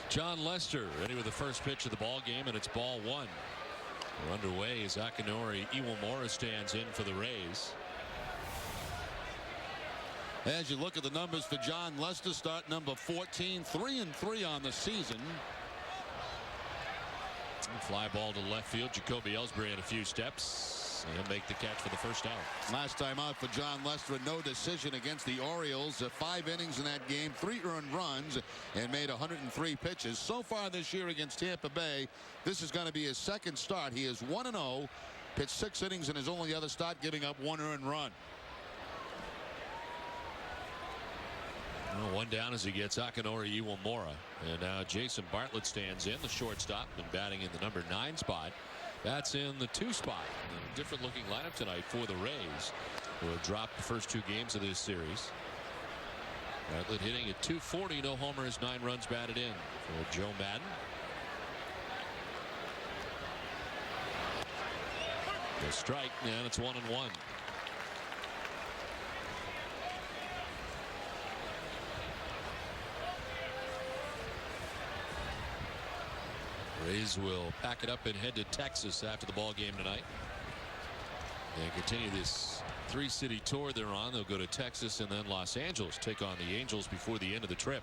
John Lester ready with the first pitch of the ball game, and it's ball one. We're underway as Akinori Iwamura stands in for the Rays. As you look at the numbers for John Lester, start number 14, 3-3 on the season. Fly ball to left field. Jacoby Ellsbury in a few steps. He'll make the catch for the first out. Last time out for John Lester, no decision against the Orioles. 5 innings in that game, 3 earned runs, and made 103 pitches. So far this year against Tampa Bay, this is going to be his second start. He is 1-0, pitched 6 innings in his only other start, giving up 1 earned run. Well, one down as he gets Akinori Iwamura. And now Jason Bartlett stands in, the shortstop, and batting in the number 9 spot. That's in the 2 spot. A different looking lineup tonight for the Rays, who have dropped the first 2 games of this series. Bartlett hitting at .240, no homers, 9 runs batted in for Joe Madden. The strike, and it's 1-1. Rays will pack it up and head to Texas after the ball game tonight and continue this 3-city tour they're on. They'll go to Texas and then Los Angeles, take on the Angels before the end of the trip.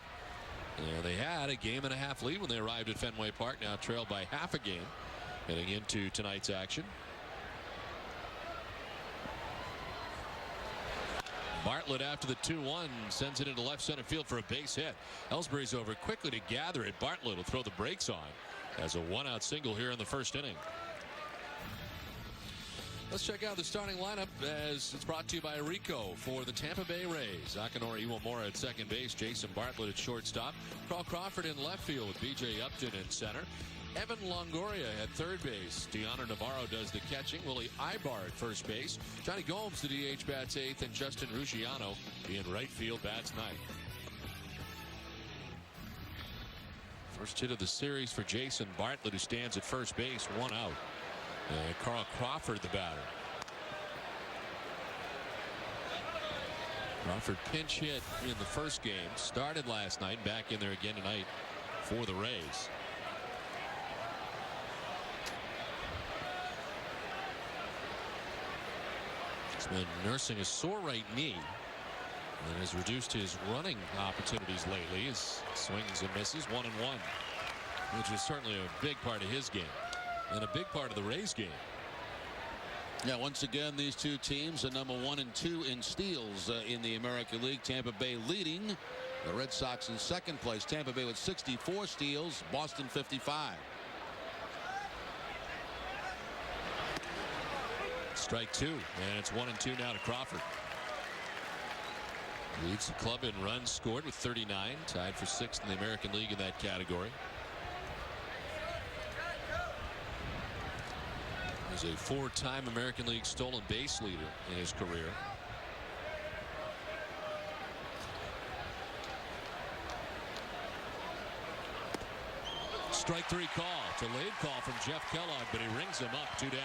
And they had a 1.5 lead when they arrived at Fenway Park, now trailed by half a game heading into tonight's action. Bartlett after the 2-1 sends it into left center field for a base hit. Ellsbury's over quickly to gather it. Bartlett will throw the brakes on as a 1-out single here in the first inning. Let's check out the starting lineup as it's brought to you by Rico for the Tampa Bay Rays. Akinori Iwamura at second base, Jason Bartlett at shortstop, Carl Crawford in left field with B.J. Upton in center, Evan Longoria at third base, Deanna Navarro does the catching, Willie Ibar at first base, Johnny Gomes the DH bats 8th, and Justin Ruggiano in right field bats 9th. First hit of the series for Jason Bartlett, who stands at first base, 1 out. And Carl Crawford the batter. Crawford pinch hit in the first game, started last night, back in there again tonight for the Rays. He's been nursing a sore right knee and has reduced his running opportunities lately. His swings and misses, 1-1, which is certainly a big part of his game and a big part of the Rays game. Yeah, once again, these two teams are number 1 and 2 in steals in the American League. Tampa Bay leading, the Red Sox in second place. Tampa Bay with 64 steals, Boston 55. Strike 2, and it's 1-2 now to Crawford. Leads the club in runs scored with 39, tied for 6th in the American League in that category. He's a 4-time American League stolen base leader in his career. Strike 3 call. Delayed call from Jeff Kellogg, but he rings him up, 2 down.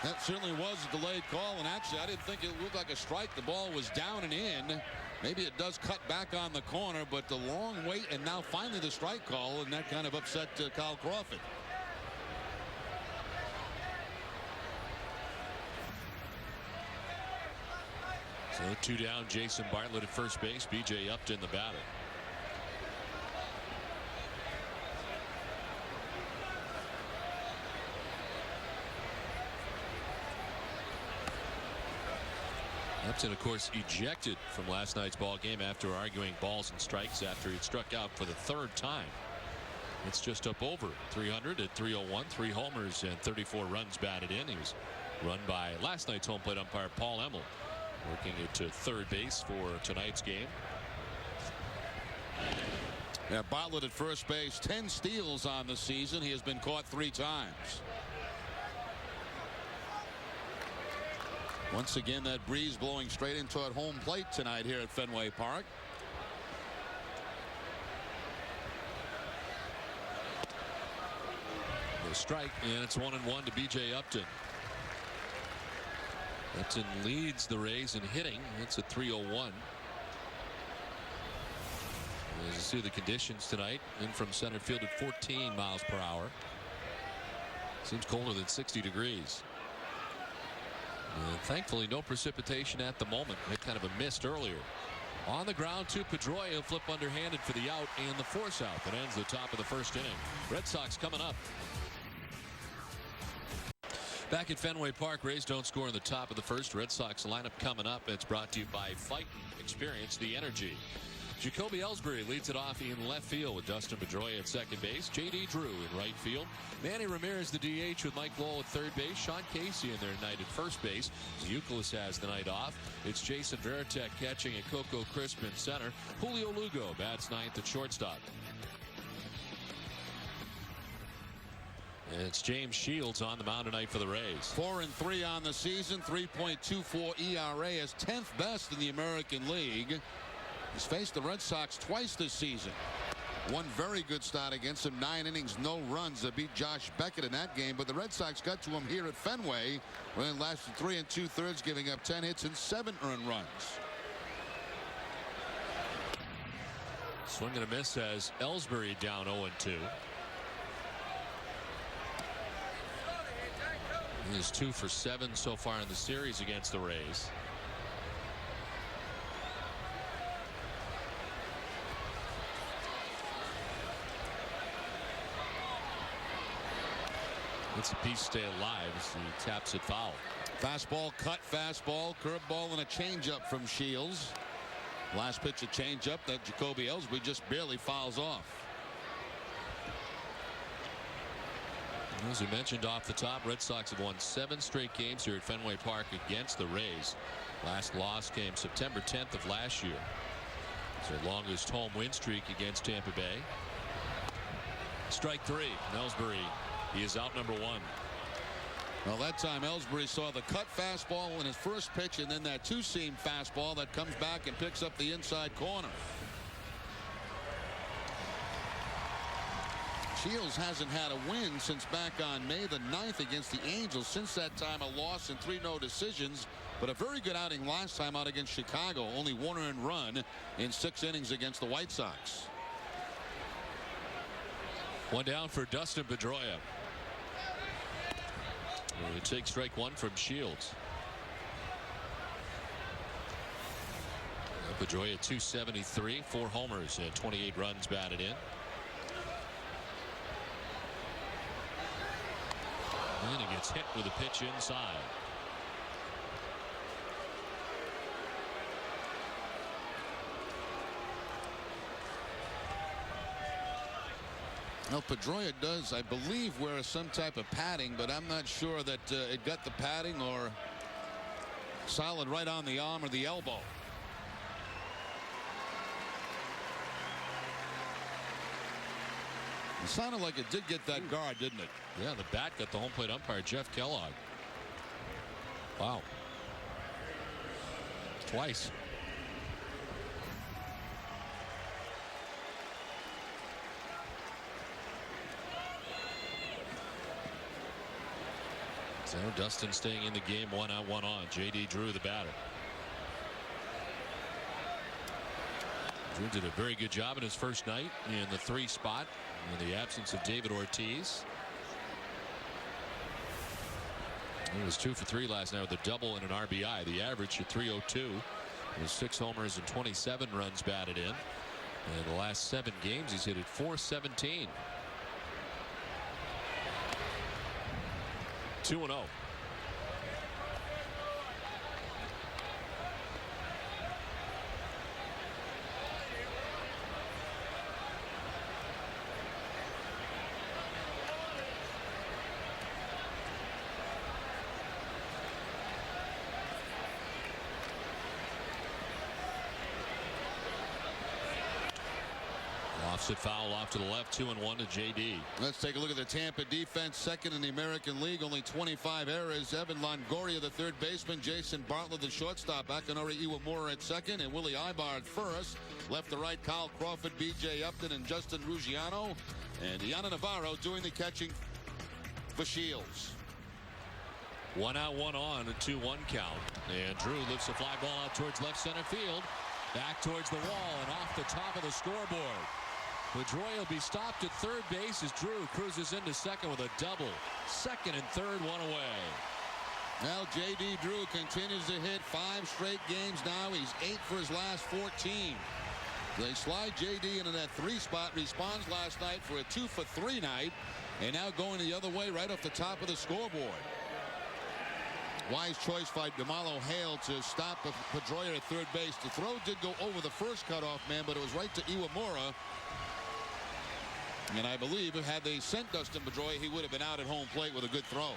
That certainly was a delayed call, and actually I didn't think it looked like a strike. The ball was down and in. Maybe it does cut back on the corner, but the long wait and now finally the strike call, and that kind of upset Kyle Crawford. So 2 down, Jason Bartlett at first base, B.J. Upton the batter. Upton, of course, ejected from last night's ball game after arguing balls and strikes after he'd struck out for the 3rd time. It's just up over 300 at 301, 3 homers and 34 runs batted in. He was run by last night's home plate umpire Paul Emmel, working it to third base for tonight's game. Yeah, Bartlett at first base, 10 steals on the season. He has been caught 3 times. Once again, that breeze blowing straight into at home plate tonight here at Fenway Park. The strike, and it's 1-1 to B.J. Upton. Upton leads the Rays in hitting. It's at 301. His see the conditions tonight. In from center field at 14 miles per hour. Seems colder than 60 degrees. And thankfully, no precipitation at the moment. They kind of a mist earlier. On the ground to Pedroia, flip underhanded for the out and the force out that ends the top of the first inning. Red Sox coming up. Back at Fenway Park, Rays don't score in the top of the first. Red Sox lineup coming up. It's brought to you by Fightin'. Experience the energy. Jacoby Ellsbury leads it off in left field with Dustin Pedroia at second base. J.D. Drew in right field. Manny Ramirez the DH with Mike Lowell at third base. Sean Casey in their night at first base. Euclid has the night off. It's Jason Varitek catching and Coco Crisp in center. Julio Lugo bats ninth at shortstop. And it's James Shields on the mound tonight for the Rays. 4-3 on the season. 3.24 ERA is 10th best in the American League. He's faced the Red Sox twice this season. One very good start against him. 9 innings, no runs. They beat Josh Beckett in that game. But the Red Sox got to him here at Fenway when it lasted 3 2/3, giving up 10 hits and 7 earned runs. Swing and a miss as Ellsbury down 0-2. He is 2 for 7 so far in the series against the Rays. It's a piece stay alive as he taps it foul. Fastball, cut fastball, curveball, and a changeup from Shields. Last pitch, a changeup that Jacoby Ellsbury just barely fouls off. As we mentioned off the top, Red Sox have won 7 straight games here at Fenway Park against the Rays. Last loss came September 10th of last year. It's their longest home win streak against Tampa Bay. Strike 3. Ellsbury, he is out number 1. Well, that time Ellsbury saw the cut fastball in his first pitch and then that two-seam fastball that comes back and picks up the inside corner. Shields hasn't had a win since back on May the 9th against the Angels. Since that time, a loss and 3 no decisions, but a very good outing last time out against Chicago. Only 1 earned run in 6 innings against the White Sox. One down for Dustin Pedroia. We take strike 1 from Shields. Pedroia 273, 4 homers, 28 runs batted in. And he gets hit with a pitch inside. Now Pedroia does, I believe, wear some type of padding, but I'm not sure that it got the padding or solid right on the arm or the elbow. It sounded like it did get that guard, didn't it? Yeah, the bat got the home plate umpire, Jeff Kellogg. Wow. Twice. So Dustin staying in the game 1 out 1 on. J.D. Drew the batter. Drew did a very good job in his first night in the 3 spot in the absence of David Ortiz. He was 2 for 3 last night with a double and an RBI. The average at 302 was 6 homers and 27 runs batted in. And the last 7 games he's hit at 417. 2-0. Offset foul off to the left, 2-1 to J.D. Let's take a look at the Tampa defense. Second in the American League, only 25 errors. Evan Longoria, the third baseman. Jason Bartlett, the shortstop. Akinori Iwamura at second, and Willie Ibar at first. Left to right, Kyle Crawford, B.J. Upton, and Justin Ruggiano. And Yana Navarro doing the catching for Shields. 1 out 1 on, a 2-1 count. And Drew lifts a fly ball out towards left center field. Back towards the wall and off the top of the scoreboard. Pedroia will be stopped at third base as Drew cruises into second with a double. Second and third, one away. Well, J.D. Drew continues to hit 5 straight games now. He's 8 for his last 14. They slide J.D. into that 3 spot. Responds last night for a 2-for-3 night. And now going the other way right off the top of the scoreboard. Wise choice by DeMarlo Hale to stop Pedroia at third base. The throw did go over the first cutoff man, but it was right to Iwamura. And I believe had they sent Dustin Pedroia, he would have been out at home plate with a good throw.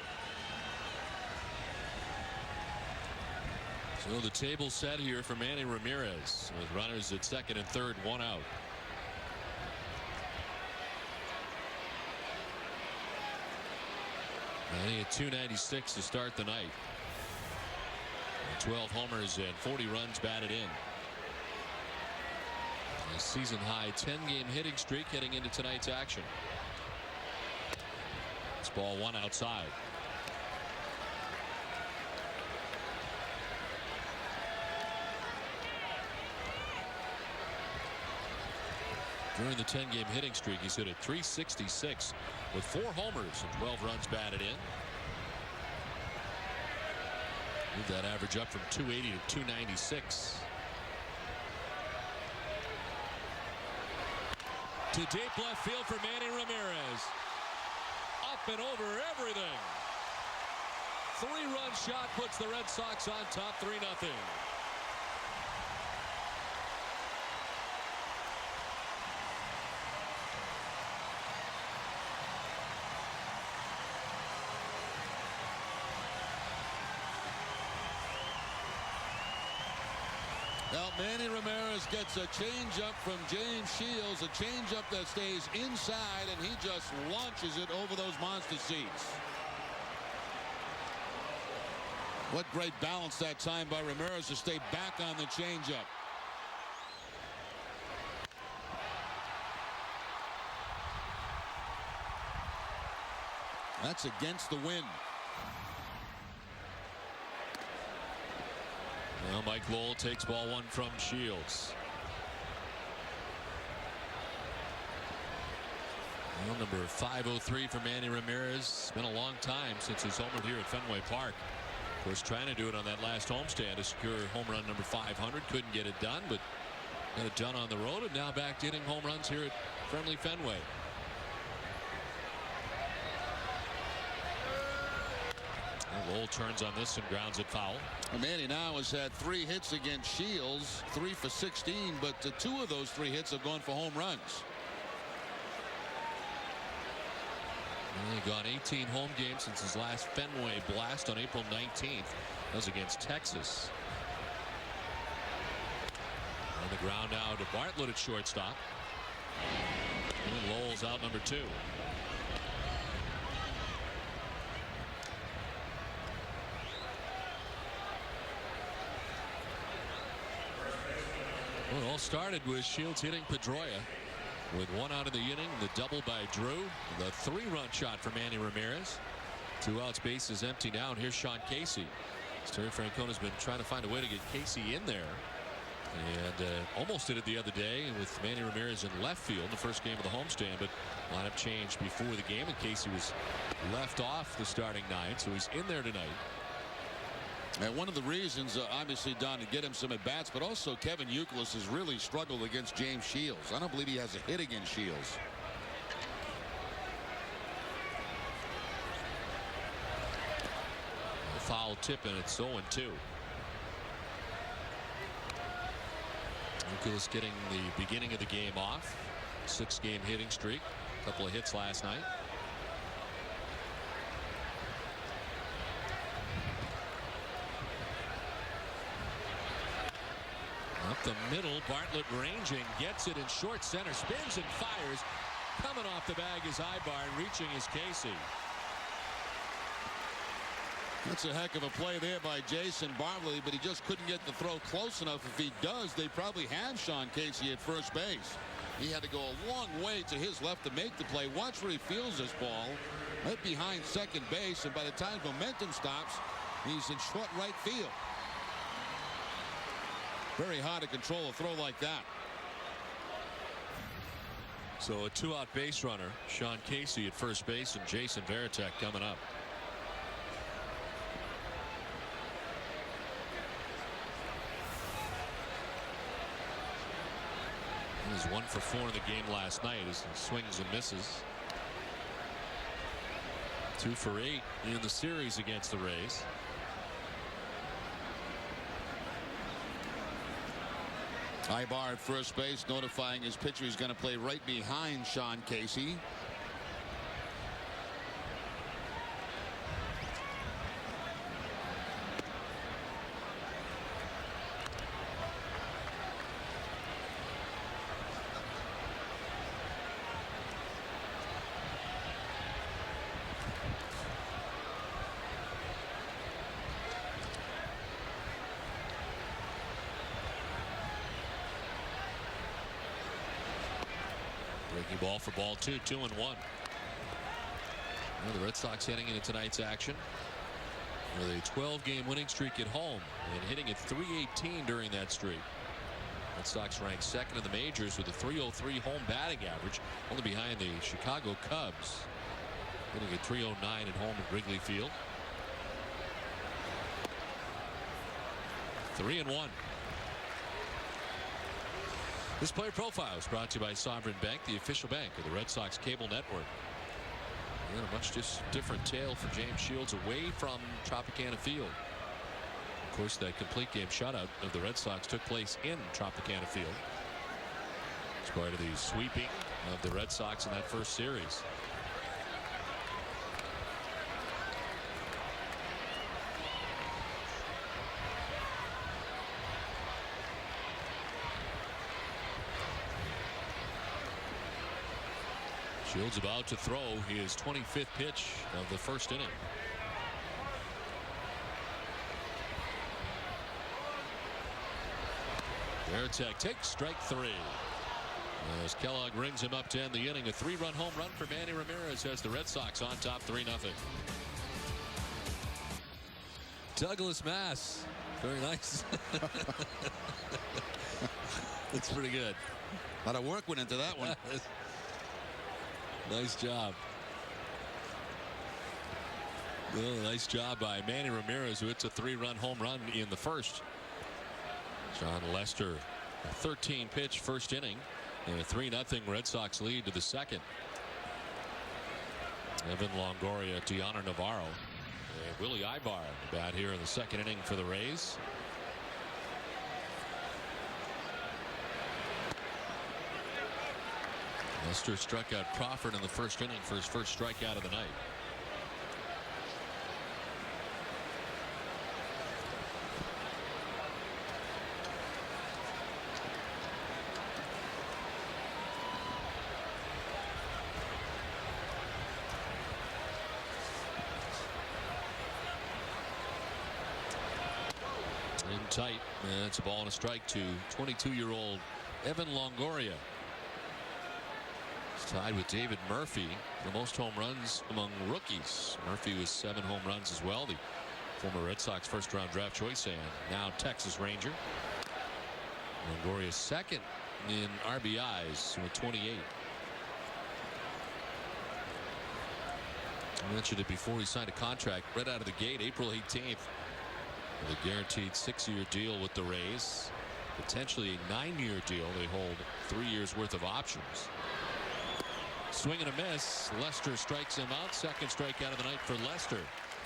So the table set here for Manny Ramirez with runners at second and third, 1 out. Manny at 296 to start the night. 12 homers and 40 runs batted in. A season high 10-game hitting streak heading into tonight's action. It's ball 1 outside. During the 10-game hitting streak, he's hit at .366 with 4 homers and 12 runs batted in. Move that average up from 280 to 296. To deep left field for Manny Ramirez. Up and over everything. 3-run shot puts the Red Sox on top 3-0. Well, Manny Ramirez gets a changeup from James Shields, a changeup that stays inside, and he just launches it over those monster seats. What great balance that time by Ramirez to stay back on the changeup. That's against the wind. Well, Mike Lowell takes ball 1 from Shields. Well, number 503 for Manny Ramirez. It's been a long time since he's homered here at Fenway Park. Of course, trying to do it on that last homestand to secure home run number 500. Couldn't get it done, but got it done on the road, and now back to hitting home runs here at friendly Fenway. Lowell turns on this and grounds it foul. Manny now has had 3 hits against Shields, 3 for 16, but 2 of those 3 hits have gone for home runs. He's gone 18 home games since his last Fenway blast on April 19th. That was against Texas. On the ground now to Bartlett at shortstop. And Lowell's out number 2. Well, it all started with Shields hitting Pedroia with 1 out of the inning. The double by Drew. The 3-run shot for Manny Ramirez. 2 outs, bases empty now. And here's Sean Casey. Terry Francona's been trying to find a way to get Casey in there. And almost did it the other day with Manny Ramirez in left field in the first game of the homestand. But lineup changed before the game, and Casey was left off the starting 9. So he's in there tonight. And one of the reasons, obviously, Don, to get him some at-bats, but also Kevin Youkilis has really struggled against James Shields. I don't believe he has a hit against Shields. A foul tip, and it's 0-2. Youkilis getting the beginning of the game off. 6-game hitting streak. A couple of hits last night. Up the middle, Bartlett ranging, gets it in short center, spins and fires. Coming off the bag is Ibar, and reaching is Casey. That's a heck of a play there by Jason Bartlett, but he just couldn't get the throw close enough. If he does, they probably have Sean Casey at first base. He had to go a long way to his left to make the play. Watch where he fields this ball, right behind second base, and by the time momentum stops, he's in short right field. Very hard to control a throw like that. So a 2-out base runner, Sean Casey at first base, and Jason Varitek coming up. He was 1 for 4 in the game last night as he swings and misses. 2 for 8 in the series against the Rays. Ibar at first base, notifying his pitcher he's going to play right behind Sean Casey. Breaking ball for ball 2, 2-1. Well, the Red Sox heading into tonight's action with a 12-game winning streak at home and hitting at .318 during that streak. Red Sox ranked second in the majors with a .303 home batting average, only behind the Chicago Cubs, hitting at .309 at home at Wrigley Field. 3-1. This player profile is brought to you by Sovereign Bank, the official bank of the Red Sox cable network. And a much different tale for James Shields away from Tropicana Field. Of course, that complete game shutout of the Red Sox took place in Tropicana Field. It's part of the sweeping of the Red Sox in that first series. Shields about to throw his 25th pitch of the first inning. Varitek takes strike 3. As Kellogg rings him up to end the inning, a 3-run home run for Manny Ramirez has the Red Sox on top 3-0. Douglas Mass, very nice. That's pretty good. A lot of work went into that one. Nice job. Well, nice job by Manny Ramirez, who hits a 3-run home run in the first. John Lester, a 13-pitch first inning, and a 3-0 Red Sox lead to the second. Evan Longoria, Tiana Navarro, and Willie Ibar bat here in the second inning for the Rays. Lester struck out Crawford in the first inning for his first strikeout of the night. In tight, and it's a ball and a strike to 22-year-old Evan Longoria. Tied with David Murphy for most home runs among rookies. Murphy with 7 home runs as well. The former Red Sox first-round draft choice and now Texas Ranger. Longoria second in RBIs with 28. I mentioned it before he signed a contract right out of the gate April 18th. With a guaranteed 6-year deal with the Rays. Potentially a 9-year deal. They hold 3 years worth of options. Swing and a miss. Lester strikes him out. Second strikeout of the night for Lester.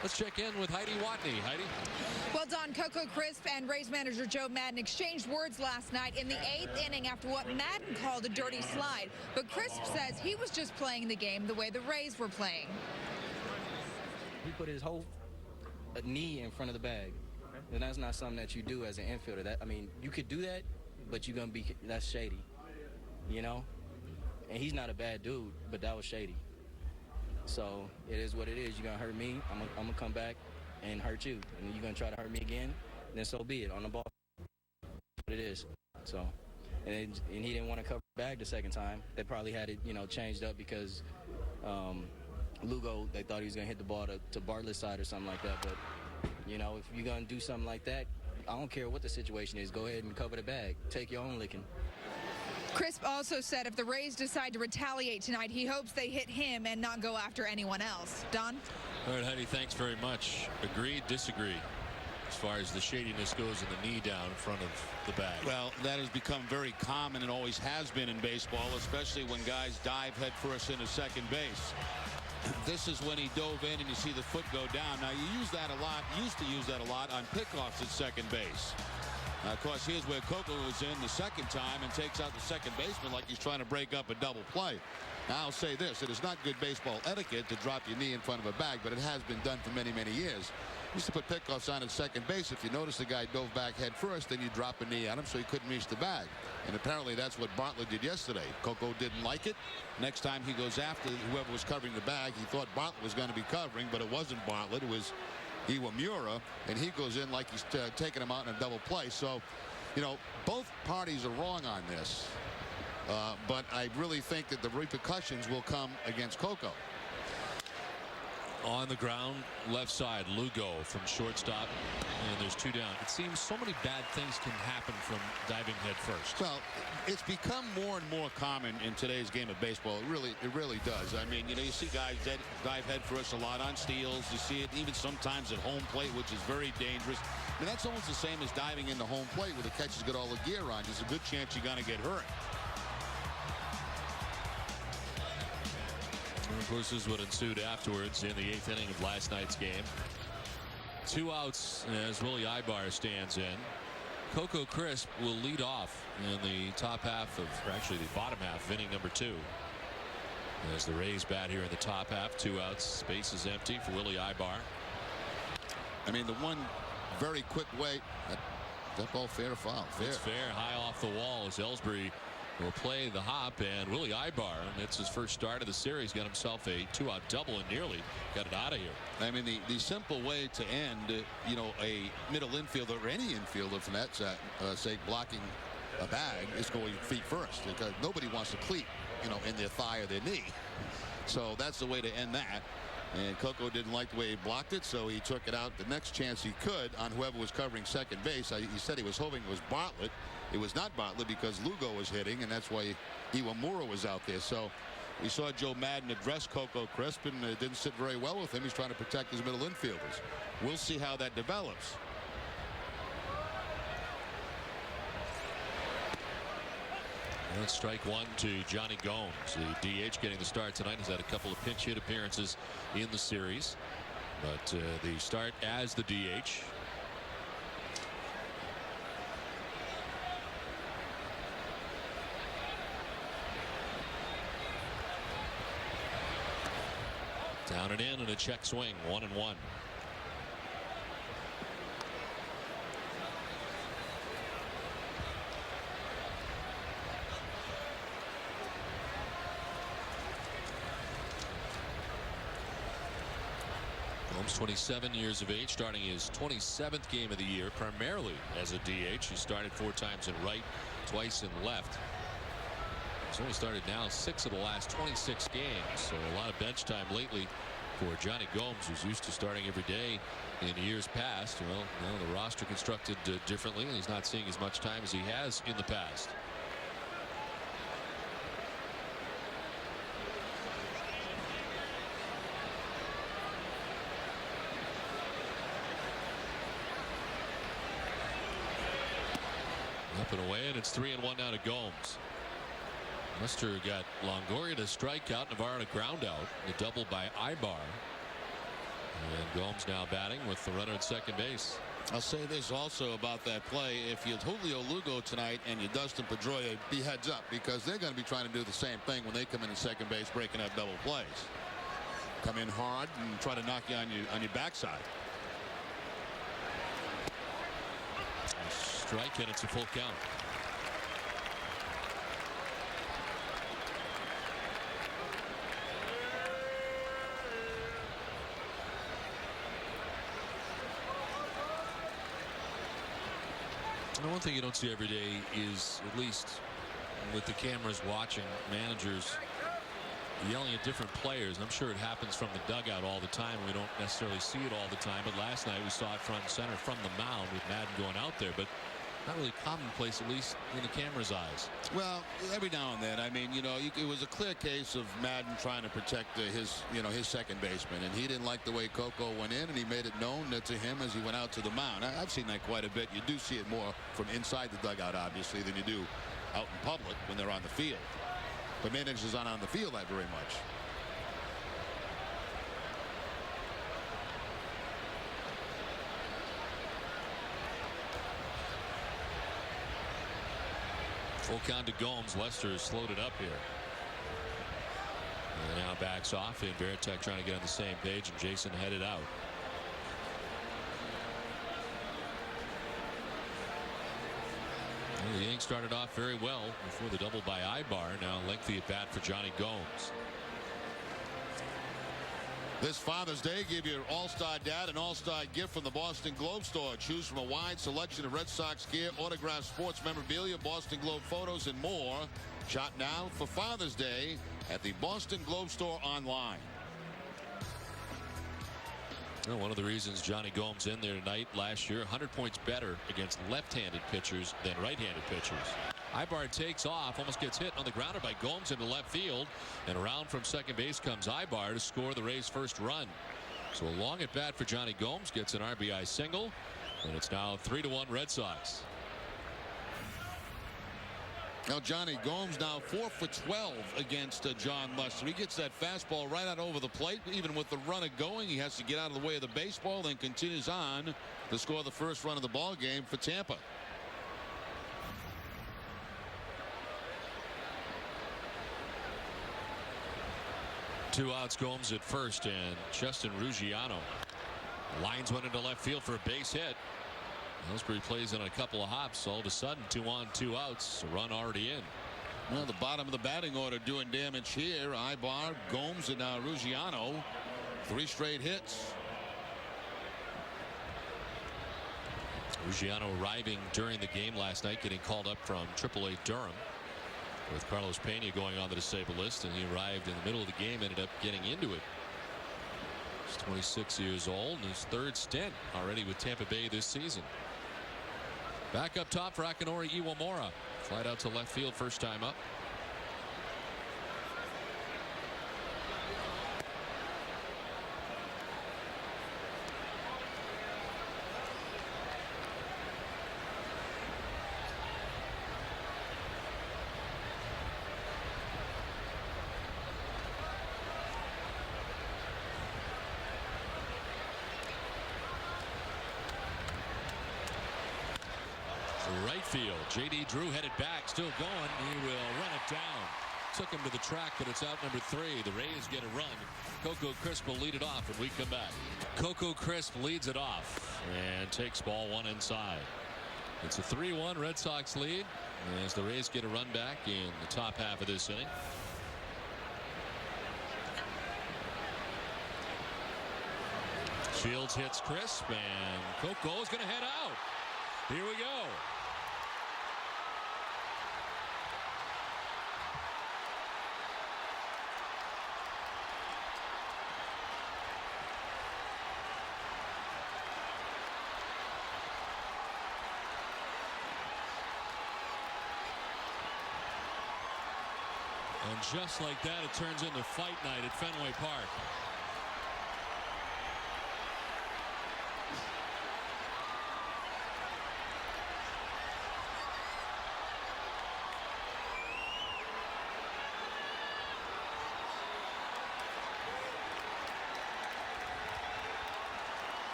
Let's check in with Heidi Watney. Heidi. Well, Don, Coco Crisp and Rays manager Joe Maddon exchanged words last night in the 8th inning after what Maddon called a dirty slide. But Crisp says he was just playing the game the way the Rays were playing. He put his whole knee in front of the bag. And that's not something that you do as an infielder. That, I mean, you could do that, but you're going to be, that's shady, you know? And he's not a bad dude, but that was shady. So it is what it is. You're going to hurt me. I'm going to come back and hurt you. And you're going to try to hurt me again, then so be it on the ball. What it is. So, and he didn't want to cover back the second time. They probably had it, you know, changed up because Lugo, they thought he was going to hit the ball to Bartlett's side or something like that. But, you know, if you're going to do something like that, I don't care what the situation is. Go ahead and cover the bag. Take your own licking. Crisp also said if the Rays decide to retaliate tonight, he hopes they hit him and not go after anyone else. Don? All right, Heidi, thanks very much. Agreed, disagree as far as the shadiness goes in the knee down in front of the bag. Well, that has become very common and always has been in baseball, especially when guys dive headfirst into second base. This is when he dove in and you see the foot go down. Now, you use that a lot, used to use that a lot on pickoffs at second base. Of course, here's where Coco was in the second time and takes out the second baseman like he's trying to break up a double play. Now, I'll say this. It is not good baseball etiquette to drop your knee in front of a bag, but it has been done for many, many years. Used to put pickoffs on at second base. If you notice the guy dove back head first, then you drop a knee on him so he couldn't reach the bag. And apparently that's what Bartlett did yesterday. Coco didn't like it. Next time he goes after whoever was covering the bag, he thought Bartlett was going to be covering, but it wasn't Bartlett. It was Iwamura, and he goes in like he's taking him out in a double play. So, you know, both parties are wrong on this. But I really think that the repercussions will come against Coco. On the ground, left side, Lugo from shortstop, and there's two down. It seems so many bad things can happen from diving head first. Well, it's become more and more common in today's game of baseball. It really does. I mean, you know, you see guys dive head first a lot on steals. You see it even sometimes at home plate, which is very dangerous. I mean, that's almost the same as diving into home plate where the catcher's got all the gear on. There's a good chance you're going to get hurt. Of course, this is what ensued afterwards in the 8th inning of last night's game. 2 outs as Willie Ibar stands in. Coco Crisp will lead off in the top half of, or actually the bottom half of inning number 2. As the Rays bat here in the top half, 2 outs, space is empty for Willie Ibar. I mean, the one very quick way, that ball fair or foul? Fair. It's fair, high off the wall as Ellsbury will play the hop, and Willie Ibar, and it's his first start of the series, got himself a 2-out double and nearly got it out of here. I mean, the simple way to end, you know, a middle infielder or any infielder for that sake blocking a bag is going feet first, because nobody wants to cleat, you know, in their thigh or their knee. So that's the way to end that. And Coco didn't like the way he blocked it, so he took it out the next chance he could on whoever was covering second base. He said he was hoping it was Bartlett. It was not Bartlett because Lugo was hitting, and that's why Iwamura was out there. So we saw Joe Madden address Coco Crisp, and it didn't sit very well with him. He's trying to protect his middle infielders. We'll see how that develops. That's strike one to Johnny Gomes. The DH getting the start tonight. He's had a couple of pinch hit appearances in the series, but the start as the DH. Down and in and a check swing, 1-1. Gomes, 27 years of age, starting his 27th game of the year, primarily as a DH. He started 4 times in right, twice in left. He's only started now 6 of the last 26 games, so a lot of bench time lately for Johnny Gomes, who's used to starting every day in years past. Well, now the roster constructed differently, and he's not seeing as much time as he has in the past. Up and away, and it's 3-1 now to Gomes. Lester got Longoria to strike out, Navarro to ground out. The double by Ibar. And Gomes now batting with the runner at second base. I'll say this also about that play. If you Julio Lugo tonight and you Dustin Pedroia, be heads up, because they're going to be trying to do the same thing when they come in at second base, breaking up double plays. Come in hard and try to knock you on your backside. Strike, and it's a full count. And one thing you don't see every day is, at least with the cameras watching, managers yelling at different players. I'm sure it happens from the dugout all the time. We don't necessarily see it all the time, but last night we saw it front and center from the mound with Madden going out there, but not really commonplace, at least in the camera's eyes. Well, every now and then, I mean, you know, it was a clear case of Madden trying to protect his second baseman, and he didn't like the way Coco went in, and he made it known to him as he went out to the mound. I've seen that quite a bit. You do see it more from inside the dugout, obviously, than you do out in public when they're on the field. But managers aren't on the field that very much. Full count to Gomes. Lester has slowed it up here. And now backs off, and Varitek trying to get on the same page, and Jason headed out. Well, the inning started off very well before the double by Ibar. Now lengthy at bat for Johnny Gomes. This Father's Day, give your All-Star dad an All-Star gift from the Boston Globe store. Choose from a wide selection of Red Sox gear, autographed sports memorabilia, Boston Globe photos, and more. Shop now for Father's Day at the Boston Globe store online. Well, one of the reasons Johnny Gomes in there tonight last year, 100 points better against left-handed pitchers than right-handed pitchers. Ibar takes off, almost gets hit on the grounder by Gomes into left field, and around from second base comes Ibar to score the Rays' first run. So a long at bat for Johnny Gomes, gets an RBI single, and it's now 3-1 Red Sox. Now Johnny Gomes now 4 for 12 against John Lester. He gets that fastball right out over the plate. Even with the runner going, he has to get out of the way of the baseball, then continues on to score the first run of the ball game for Tampa. Two outs, Gomes at first, and Justin Ruggiano lines one into left field for a base hit. Ellsbury plays in a couple of hops. All of a sudden, 2 on, 2 outs. A run already in. Well, the bottom of the batting order doing damage here. Ibar, Gomes, and now Ruggiano. 3 straight hits. Ruggiano arriving during the game last night, getting called up from AAA Durham, with Carlos Pena going on the disabled list, and he arrived in the middle of the game, ended up getting into it. He's 26 years old, and his 3rd stint already with Tampa Bay this season. Back up top for Akinori Iwamura. Flight out to left field, first time up. Right field. J.D. Drew headed back, still going. He will run it down. Took him to the track, but it's out number 3. The Rays get a run. Coco Crisp will lead it off when we come back. Coco Crisp leads it off and takes ball 1 inside. It's a 3-1 Red Sox lead as the Rays get a run back in the top half of this inning. Shields hits Crisp, and Coco is going to head out. Here we go. And just like that, it turns into fight night at Fenway Park.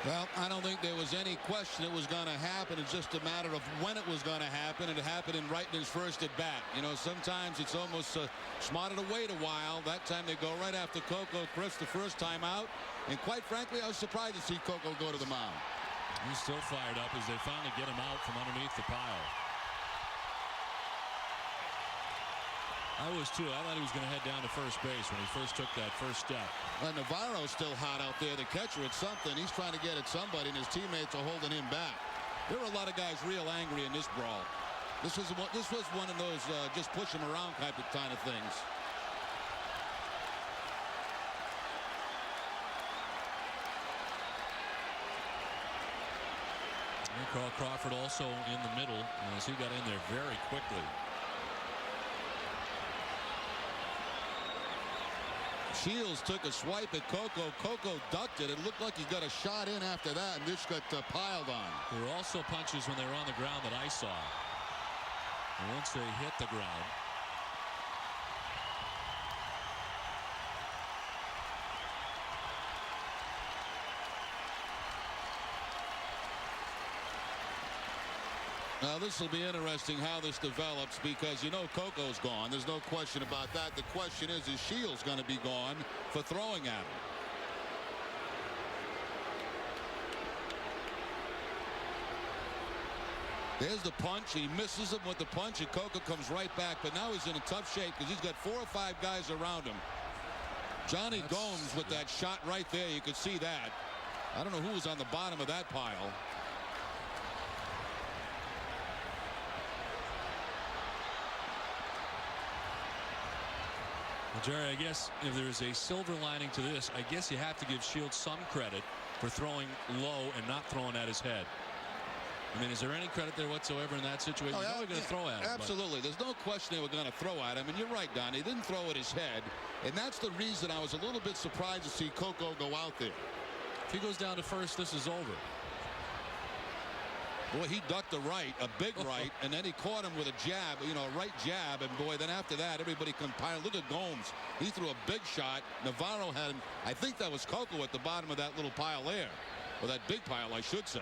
Well, I don't think there was any question it was going to happen. It's just a matter of when it was going to happen, and it happened right in his first at bat. You know, sometimes it's almost smarter to wait a while. That time they go right after Coco Crisp the first time out, and quite frankly, I was surprised to see Coco go to the mound. He's still fired up as they finally get him out from underneath the pile. I was too. I thought he was going to head down to first base when he first took that first step. Navarro's still hot out there. The catcher at something. He's trying to get at somebody, and his teammates are holding him back. There were a lot of guys real angry in this brawl. This was one of those just push him around kind of things. And Carl Crawford also in the middle as he got in there very quickly. Shields took a swipe at Coco. Coco ducked it. It looked like he got a shot in after that, and this got piled on. There were also punches when they were on the ground that I saw. And once they hit the ground, now this will be interesting how this develops, because you know Coco's gone. There's no question about that. The question is Shields going to be gone for throwing at him? There's the punch. He misses him with the punch, and Coco comes right back. But now he's in a tough shape because he's got 4 or 5 guys around him. Johnny Gomes with that shot right there. You could see that. I don't know who was on the bottom of that pile. well, Jerry, I guess if there's a silver lining to this, I guess you have to give Shields some credit for throwing low and not throwing at his head. I mean, is there any credit there whatsoever in that situation? You know they're going to throw at him. Absolutely. There's no question they were going to throw at him. And you're right, Don. He didn't throw at his head. And that's the reason I was a little bit surprised to see Coco go out there. If he goes down to first, this is over. Boy, he ducked a right, a big right, and then he caught him with a jab, you know, a right jab. And, boy, then after that, everybody compiled. Look at Gomes. He threw a big shot. Navarro had him. I think that was Coco at the bottom of that little pile there. Or that big pile, I should say.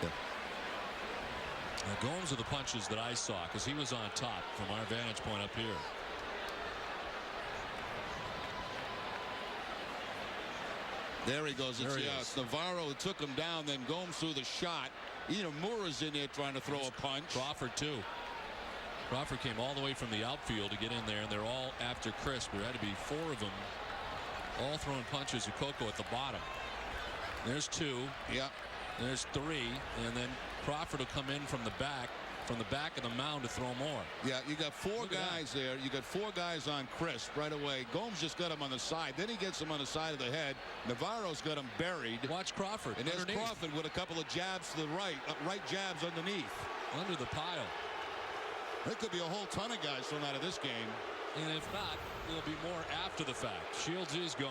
Now, Gomes are the punches that I saw because he was on top from our vantage point up here. There he goes. It's Navarro took him down, then Gomes threw the shot. Mura's in there trying to throw a punch. Crawford, too. Crawford came all the way from the outfield to get in there, and they're all after Crisp. There had to be 4 of them, all throwing punches at Coco at the bottom. There's 2. Yeah. There's 3, and then Crawford will come in from the back of the mound to throw more. Yeah, you got 4 guys there. You got 4 guys on Crisp right away. Gomes just got him on the side. Then he gets him on the side of the head. Navarro's got him buried. Watch Crawford. And there's Crawford with a couple of jabs to the right jabs underneath. Under the pile. There could be a whole ton of guys thrown out of this game. And if not, there'll be more after the fact. Shields is going.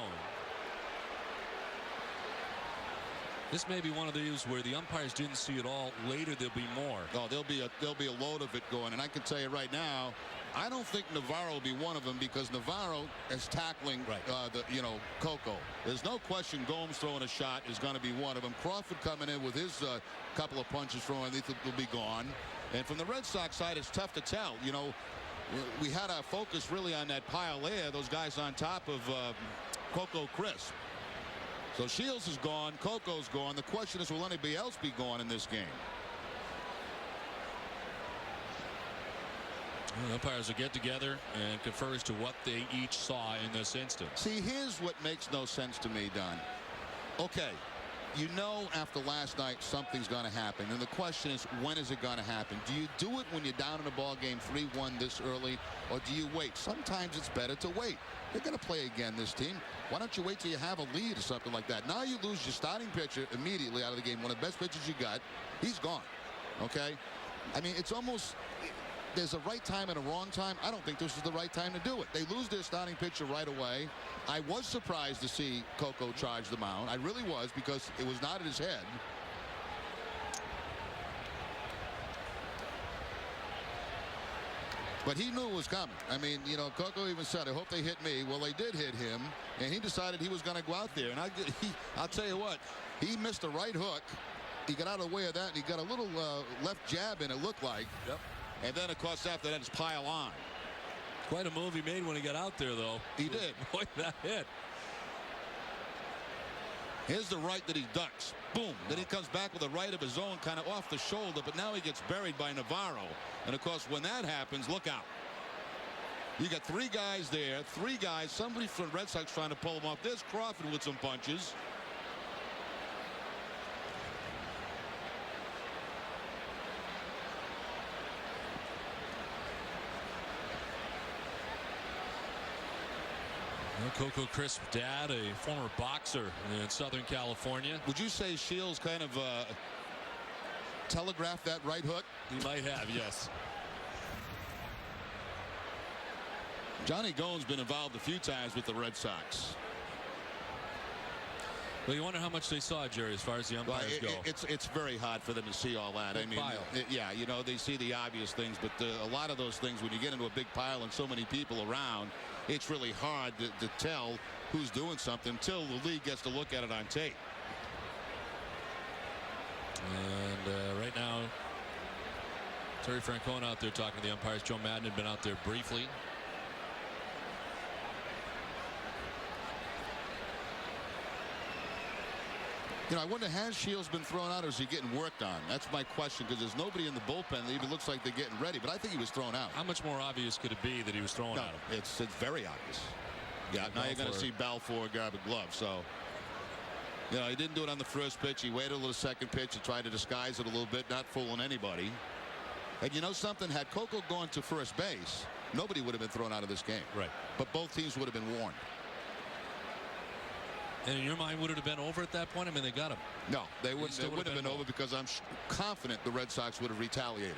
This may be one of these where the umpires didn't see it all. Later there'll be more. Oh, there'll be a load of it going. And I can tell you right now, I don't think Navarro will be one of them, because Navarro is tackling Coco. There's no question Gomes throwing a shot is going to be one of them. Crawford coming in with his couple of punches from underneath will be gone. And from the Red Sox side, it's tough to tell. We had our focus really on that pile there, those guys on top of Coco Crisp. So Shields is gone. Coco's gone. The question is, will anybody else be gone in this game? The umpires will get together and confer as to what they each saw in this instance. See, here's what makes no sense to me, Don. Okay, after last night something's going to happen, and the question is, when is it going to happen? Do you do it when you're down in a ball game 3-1 this early, or do you wait? Sometimes it's better to wait. They're going to play again, this team. Why don't you wait till you have a lead or something like that? Now you lose your starting pitcher immediately out of the game. One of the best pitchers you got, he's gone. Okay? I mean, it's almost, there's a right time and a wrong time. I don't think this is the right time to do it. They lose their starting pitcher right away. I was surprised to see Coco charge the mound. I really was, because it was not at his head. But he knew it was coming. I mean, Coco even said, I hope they hit me. Well, they did hit him, and he decided he was going to go out there. And I'll tell you what, he missed a right hook. He got out of the way of that, and he got a little left jab in, it looked like. Yep. And then, of course, after that, it's pile on. Quite a move he made when he got out there, though. He did. Boy, that hit. Here's the right that he ducks. Boom. Then he comes back with a right of his own, kind of off the shoulder, but now he gets buried by Navarro. And, of course, when that happens, look out. You got 3 guys there, 3 guys, somebody from the Red Sox trying to pull him off. There's Crawford with some punches. Coco Crisp dad, a former boxer in Southern California. Would you say Shields kind of telegraphed that right hook? He might have, yes. Johnny Gomes been involved a few times with the Red Sox. Well, you wonder how much they saw, Jerry, as far as the umpires go. It's very hard for them to see all that. I mean, yeah, you know, they see the obvious things, but a lot of those things, when you get into a big pile and so many people around, it's really hard to tell who's doing something until the league gets to look at it on tape. And right now, Terry Francona out there talking to the umpires. Joe Madden had been out there briefly. You know, I wonder, has Shields been thrown out or is he getting worked on? That's my question, because there's nobody in the bullpen that even looks like they're getting ready. But I think he was thrown out. How much more obvious could it be that he was thrown out? It's very obvious. Yeah, now you're going to see Balfour grab a glove. So, you know, he didn't do it on the first pitch. He waited a little second pitch and tried to disguise it a little bit, not fooling anybody. And you know something? Had Coco gone to first base, nobody would have been thrown out of this game. Right. But both teams would have been warned. And in your mind, would it have been over at that point? I mean, they got him. No, they wouldn't. It would have been over because I'm confident the Red Sox would have retaliated.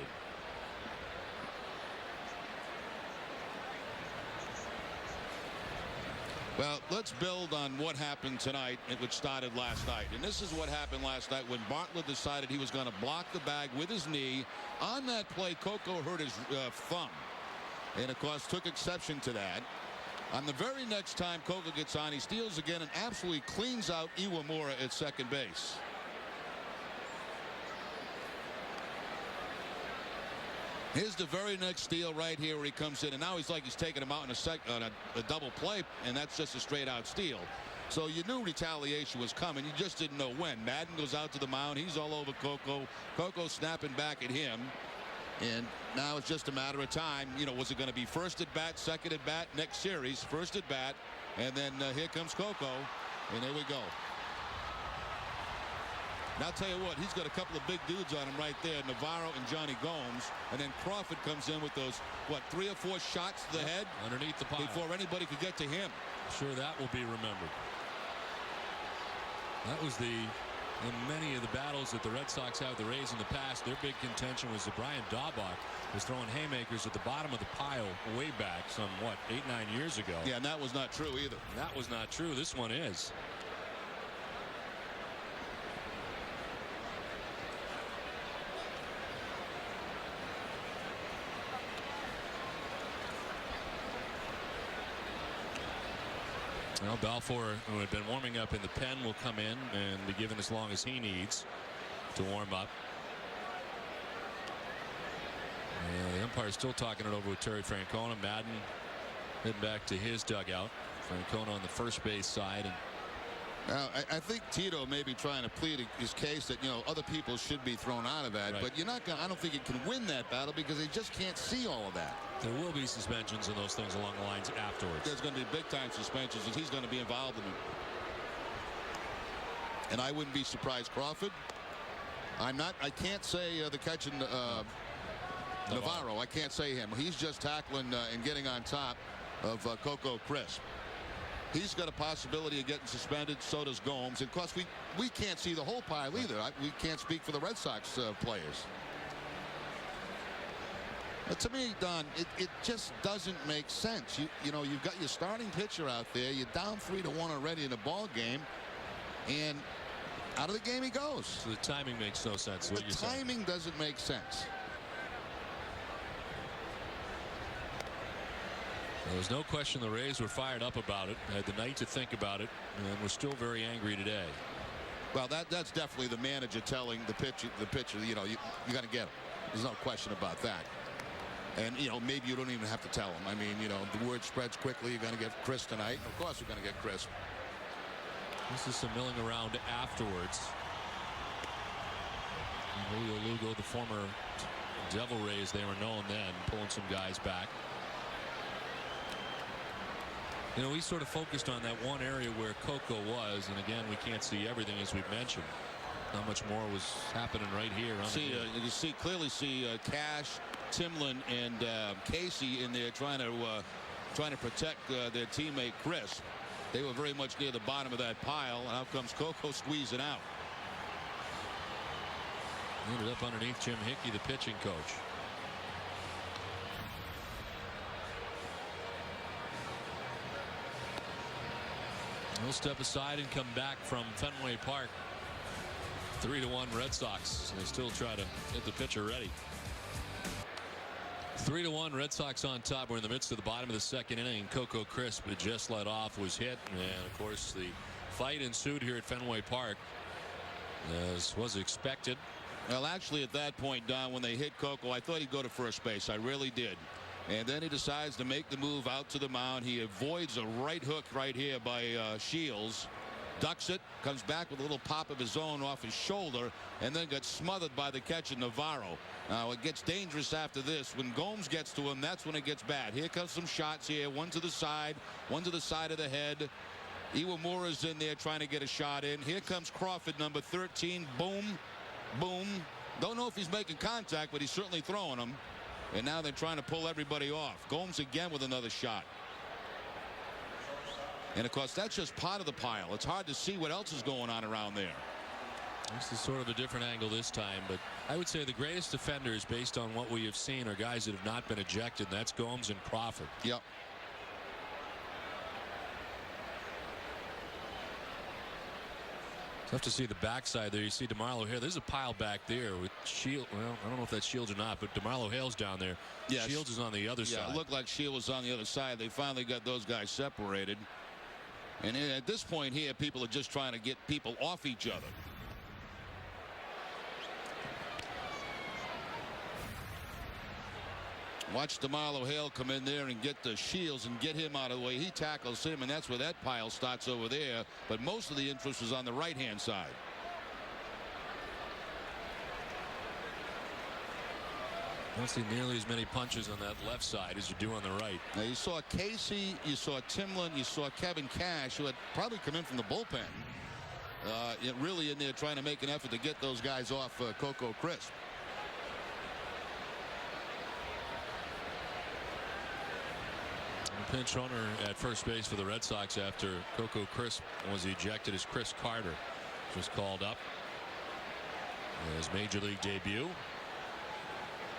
Well, let's build on what happened tonight, which started last night. And this is what happened last night when Bartlett decided he was going to block the bag with his knee. On that play, Coco hurt his thumb. And, of course, took exception to that. On the very next time Coco gets on, he steals again and absolutely cleans out Iwamura at second base. Here's the very next steal right here where he comes in, and now he's like he's taking him out in a double play, and that's just a straight out steal. So you knew retaliation was coming. You just didn't know when. Madden goes out to the mound. He's all over Coco. Coco snapping back at him. And now it's just a matter of time. You know, was it going to be first at bat, second at bat, next series, first at bat, and then here comes Coco, and there we go. And I'll tell you what, he's got a couple of big dudes on him right there, Navarro and Johnny Gomes, and then Crawford comes in with those, what, 3 or 4 shots to the head? Underneath the pile. Before anybody could get to him. Sure, that will be remembered. That was in many of the battles that the Red Sox have the Rays in the past, their big contention was that Brian Daubach was throwing haymakers at the bottom of the pile way back some, what, 8-9 years ago. Yeah, and that was not true either. That was not true. This one is. Well, Balfour, who had been warming up in the pen, will come in and be given as long as he needs to warm up. The umpire's still talking it over with Terry Francona. Madden heading back to his dugout. Francona on the first base side. And I think Tito may be trying to plead his case that, you know, other people should be thrown out of that. Right. But you're not going. I don't think you can win that battle because they just can't see all of that. There will be suspensions and those things along the lines afterwards. There's going to be big-time suspensions, and he's going to be involved in them. And I wouldn't be surprised. Crawford, I'm not. I can't say the catching Navarro. I can't say him. He's just tackling and getting on top of Coco Crisp. He's got a possibility of getting suspended. So does Gomes. And of course, we can't see the whole pile either. We can't speak for the Red Sox players. But to me, Don, it just doesn't make sense. You know, you've got your starting pitcher out there. You're down 3-1 already in the ball game, and out of the game he goes. So the timing makes no sense. The timing doesn't make sense. There was no question the Rays were fired up about it, had the night to think about it, and we're still very angry today. Well, that's definitely the manager telling the pitcher, you know, you got to get him. There's no question about that. And, you know, maybe you don't even have to tell him. I mean, you know, the word spreads quickly. You're going to get Chris tonight. Of course, we're going to get Chris. This is some milling around afterwards. Julio Lugo, the former Devil Rays, they were known then, pulling some guys back. You know, we sort of focused on that one area where Coco was, and again, we can't see everything as we've mentioned. Not much more was happening right here. You clearly see Cash, Timlin, and Casey in there trying to protect their teammate Chris. They were very much near the bottom of that pile, and out comes Coco squeezing out. Ended up underneath Jim Hickey, the pitching coach. He'll step aside and come back from Fenway Park. 3-1 Red Sox. They still try to get the pitcher ready. 3-1 Red Sox on top. We're in the midst of the bottom of the second inning. Coco Crisp had just let off, was hit, and of course the fight ensued here at Fenway Park, as was expected. Well, actually, at that point, Don, when they hit Coco, I thought he'd go to first base. I really did. And then he decides to make the move out to the mound. He avoids a right hook right here by Shields. Ducks it, comes back with a little pop of his own off his shoulder, and then gets smothered by the catcher Navarro. Now it gets dangerous after this. When Gomes gets to him, that's when it gets bad. Here comes some shots here. One to the side of the head. Iwamura's in there trying to get a shot in. Here comes Crawford, number 13. Boom, boom. Don't know if he's making contact, but he's certainly throwing them. And now they're trying to pull everybody off. Gomes again with another shot. And of course, that's just part of the pile. It's hard to see what else is going on around there. This is sort of a different angle this time, but I would say the greatest defenders, based on what we have seen, are guys that have not been ejected. And that's Gomes and Crawford. Yep. Tough to see the backside there. You see DeMarlo here. There's a pile back there with Shields. Well, I don't know if that's Shields or not, but DeMarlo Hale's down there. Yeah, Shields is on the other side. Yeah, it looked like Shields was on the other side. They finally got those guys separated. And at this point here, people are just trying to get people off each other. Watch DeMarlo Hale come in there and get the Shields and get him out of the way. He tackles him, and that's where that pile starts over there. But most of the interest was on the right-hand side. Don't see nearly as many punches on that left side as you do on the right. Now you saw Casey, you saw Timlin, you saw Kevin Cash, who had probably come in from the bullpen. Really in there trying to make an effort to get those guys off Coco Crisp. Pinch runner at first base for the Red Sox after Coco Crisp was ejected as Chris Carter was called up. His major league debut.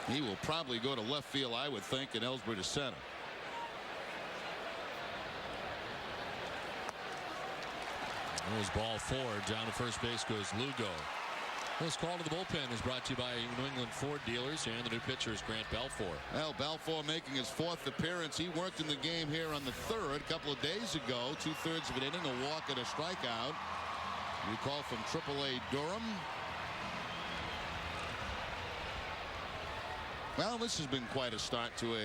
He will probably go to left field, I would think, and Ellsbury to center. That was ball 4. Down to first base goes Lugo. This call to the bullpen is brought to you by New England Ford dealers, and the new pitcher is Grant Balfour. Well, Balfour making his 4th appearance. He worked in the game here on the 3rd a couple of days ago. 2/3 of an inning, a walk and a strikeout. We call from AAA Durham. Well, this has been quite a start to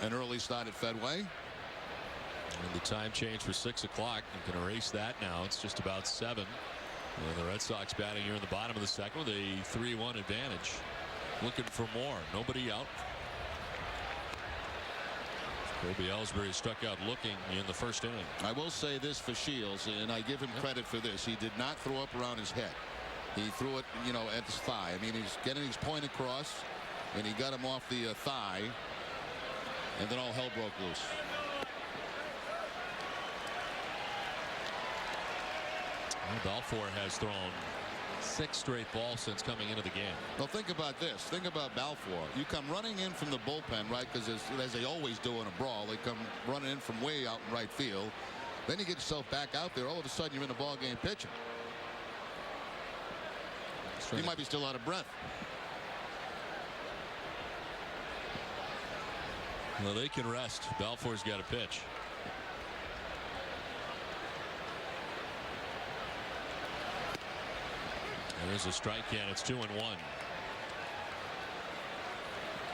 an early start at Fenway. And the time change for 6 o'clock. You can erase that now. It's just about 7. And the Red Sox batting here in the bottom of the second with a 3-1 advantage. Looking for more. Nobody out. Kobe Ellsbury struck out looking in the first inning. I will say this for Shields, and I give him credit for this. He did not throw up around his head. He threw it, at his thigh. I mean, he's getting his point across, and he got him off the thigh, and then all hell broke loose. Balfour has thrown 6 straight balls since coming into the game. Well, think about this. Think about Balfour. You come running in from the bullpen, right? Because as they always do in a brawl, they come running in from way out in right field. Then you get yourself back out there. All of a sudden, you're in a ball game pitching. You might be still out of breath. Well, they can rest. Balfour's got a pitch. There's a strike, and it's 2-1.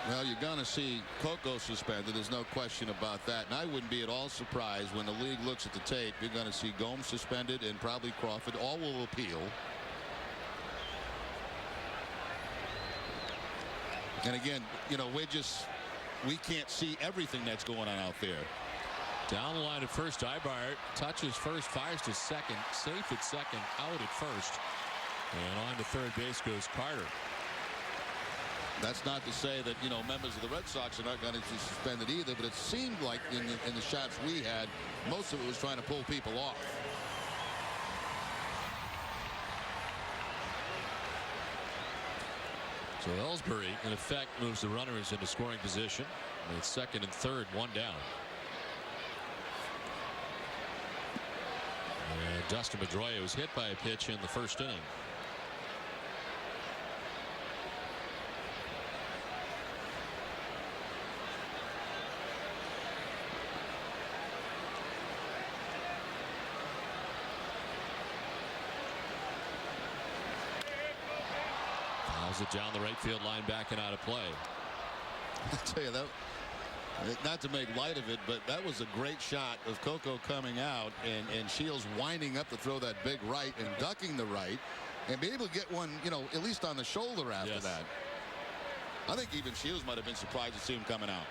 Well, you're going to see Coco suspended. There's no question about that. And I wouldn't be at all surprised when the league looks at the tape. You're going to see Gomes suspended and probably Crawford. All will appeal. And again, you know, we can't see everything that's going on out there. Down the line at first, Eibart touches first, fires to second, safe at second, out at first. And on to third base goes Carter. That's not to say that, you know, members of the Red Sox are not going to be suspended either, but it seemed like in the shots we had, most of it was trying to pull people off. So Ellsbury, in effect, moves the runners into scoring position. And it's second and third, one down. And Dustin Pedroia was hit by a pitch in the first inning. Fouls it down the right field line, backing out of play. I tell you, that, not to make light of it, but that was a great shot of Coco coming out and Shields winding up to throw that big right and ducking the right and be able to get one, you know, at least on the shoulder after that. I think even Shields might have been surprised to see him coming out.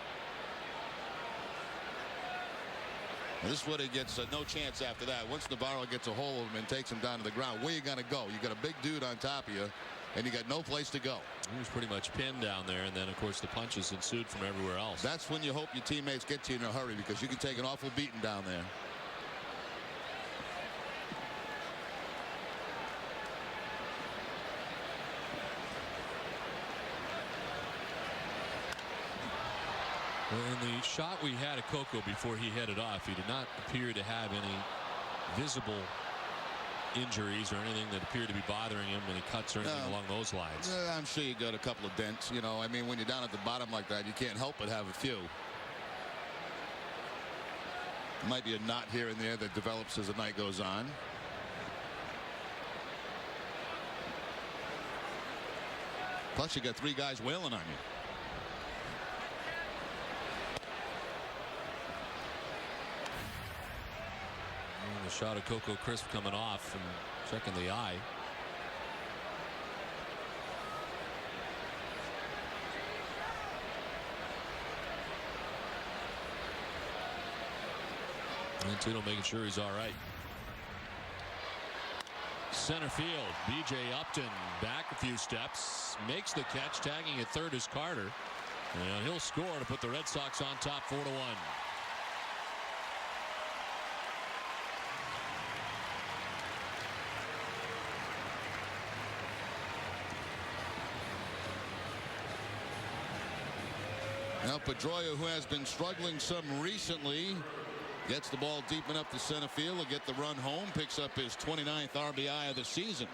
And this is what he gets no chance after that. Once Navarro gets a hold of him and takes him down to the ground, where you going to go? You got a big dude on top of you, and you got no place to go. He was pretty much pinned down there, and then, of course, the punches ensued from everywhere else. That's when you hope your teammates get to you in a hurry, because you can take an awful beating down there. Well, in the shot we had of Coco before he headed off, he did not appear to have any visible injuries or anything that appeared to be bothering him when he cuts or anything along those lines. I'm sure you got a couple of dents. You know, I mean, when you're down at the bottom like that, you can't help but have a few. Might be a knot here and there that develops as the night goes on. Plus, you got three guys wailing on you. A shot of Coco Crisp coming off and checking the eye. And Tito making sure he's all right. Center field, B.J. Upton back a few steps, makes the catch, tagging at third is Carter, and he'll score to put the Red Sox on top 4-1. Now Pedroia, who has been struggling some recently, gets the ball deep enough to center field. Will get the run home. Picks up his 29th RBI of the season.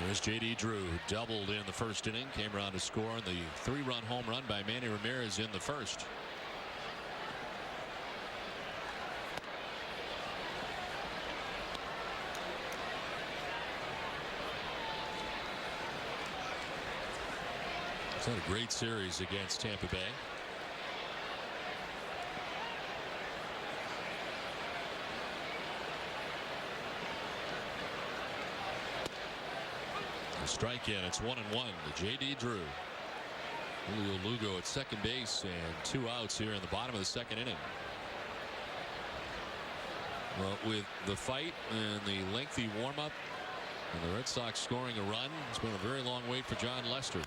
There's J.D. Drew, who doubled in the first inning, came around to score on the 3-run home run by Manny Ramirez in the first. It's had a great series against Tampa Bay. A strike in. It's 1-1 to J.D. Drew. Julio Lugo at second base and 2 outs here in the bottom of the second inning. Well, with the fight and the lengthy warm-up and the Red Sox scoring a run, it's been a very long wait for John Lester.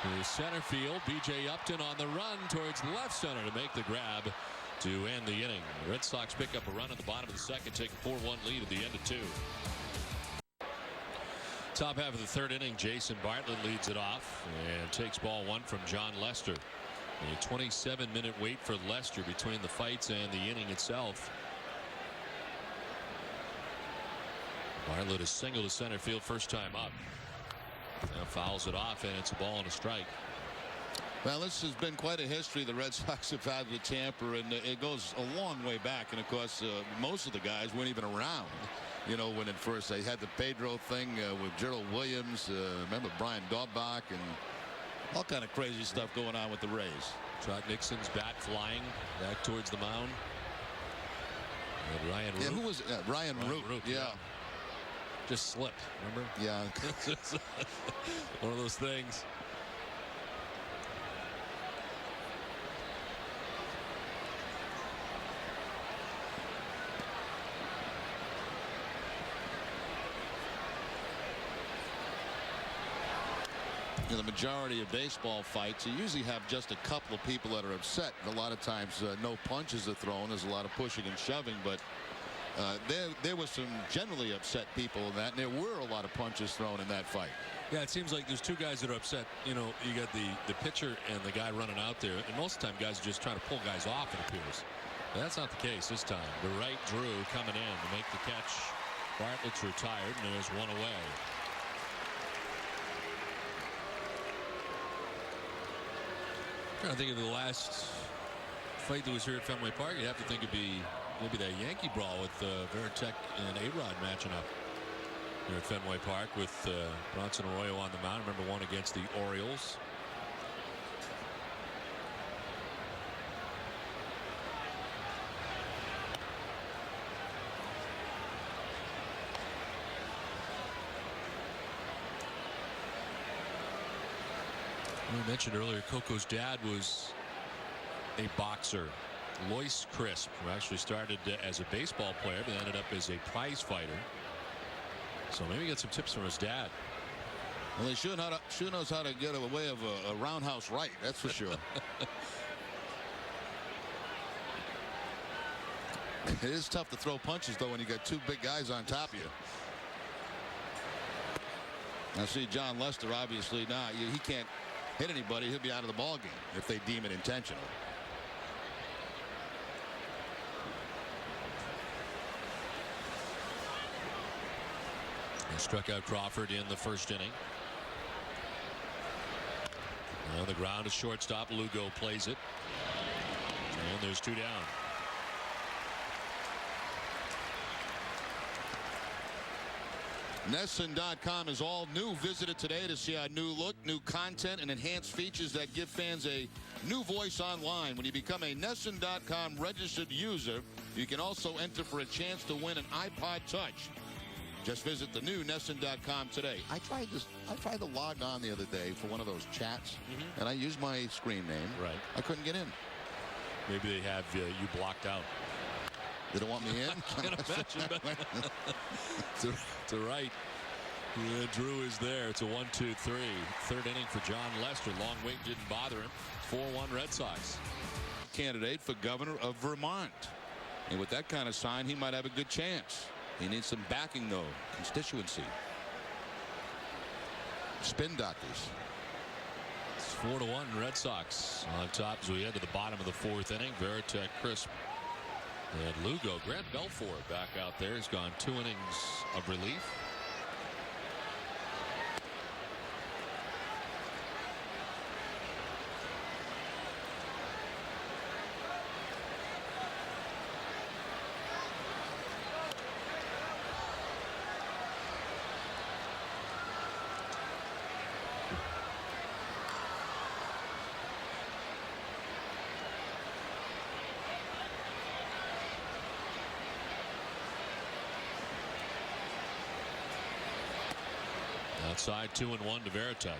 To center field, B.J. Upton on the run towards left center to make the grab to end the inning. The Red Sox pick up a run at the bottom of the second, take a 4-1 lead at the end of 2. Top half of the third inning, Jason Bartlett leads it off and takes ball 1 from John Lester. A 27-minute wait for Lester between the fights and the inning itself. Bartlett is single to center field first time up. Now fouls it off, and it's a ball and a strike. Well, this has been quite a history the Red Sox have had with Tampa, and it goes a long way back. And of course, most of the guys weren't even around You know, when at first they had the Pedro thing with Gerald Williams. Remember Brian Daubach and all kind of crazy stuff going on with the Rays. Trot Nixon's bat flying back towards the mound. And Ryan Root. Yeah, who was Ryan Root? Yeah. Just slipped, remember? Yeah. One of those things. The majority of baseball fights, you usually have just a couple of people that are upset. A lot of times no punches are thrown. There's a lot of pushing and shoving, but there was some generally upset people in that, and there were a lot of punches thrown in that fight. Yeah, it seems like there's two guys that are upset. You know, you got the pitcher and the guy running out there, and most of the time guys are just trying to pull guys off, it appears. But that's not the case this time. The right Drew coming in to make the catch. Bartlett's retired, and there's one away. I'm trying to think of the last fight that was here at Fenway Park. You'd have to think it'd be maybe that Yankee brawl with Varitek and A-Rod matching up here at Fenway Park with Bronson Arroyo on the mound. Remember one against the Orioles. We mentioned earlier Coco's dad was a boxer. Lois Crisp, who actually started as a baseball player but ended up as a prize fighter. So maybe get some tips from his dad. Well, he sure knows how to get away of a roundhouse right, that's for sure. It is tough to throw punches, though, when you got two big guys on top of you. I see John Lester, obviously, now he can't hit anybody. He'll be out of the ball game if they deem it intentional. He struck out Crawford in the first inning. On the ground, a shortstop. Lugo plays it. And there's two down. NESN.com is all new. Visit it today to see our new look, new content, and enhanced features that give fans a new voice online. When you become a NESN.com registered user, you can also enter for a chance to win an iPod Touch. Just visit the new NESN.com today. I tried to log on the other day for one of those chats, and I used my screen name. Right. I couldn't get in. Maybe they have you blocked out. They don't want me in? I can imagine. to right. Yeah, Drew is there. It's a 1-2-3. Third inning for John Lester. Long wait didn't bother him. 4-1 Red Sox. Candidate for governor of Vermont. And with that kind of sign, he might have a good chance. He needs some backing, though. Constituency. Spin doctors. It's 4-1 Red Sox on top as we head to the bottom of the fourth inning. Varitek, Crisp, and Lugo. Grant Belfour back out there. He's gone 2 innings of relief. Outside 2-1 to Varitek.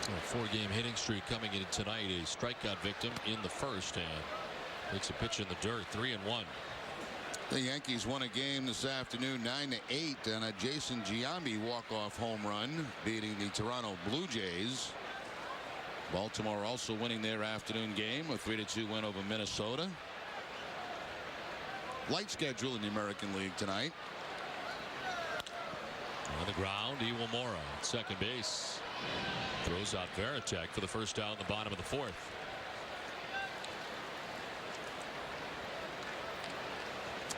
A 4-game hitting streak coming in tonight. A strikeout victim in the first and takes a pitch in the dirt. 3-1. The Yankees won a game this afternoon 9-8 on a Jason Giambi walk-off home run, beating the Toronto Blue Jays. Baltimore also winning their afternoon game, a 3-2 win over Minnesota. Light schedule in the American League tonight. On the ground, Iwamura at second base. Throws out Varitek for the first out in the bottom of the fourth.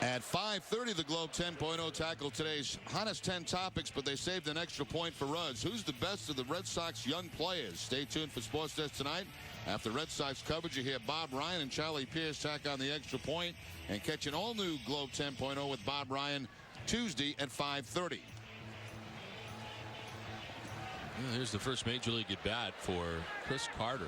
At 5:30, the Globe 10.0 tackled today's hottest 10 topics, but they saved an extra point for us. Who's the best of the Red Sox young players? Stay tuned for Sports Desk tonight After Red Sox coverage, you hear Bob Ryan and Charlie Pierce tack on the extra point and catch an all-new Globe 10.0 with Bob Ryan Tuesday at 5:30. Well, here's the first major league at bat for Chris Carter.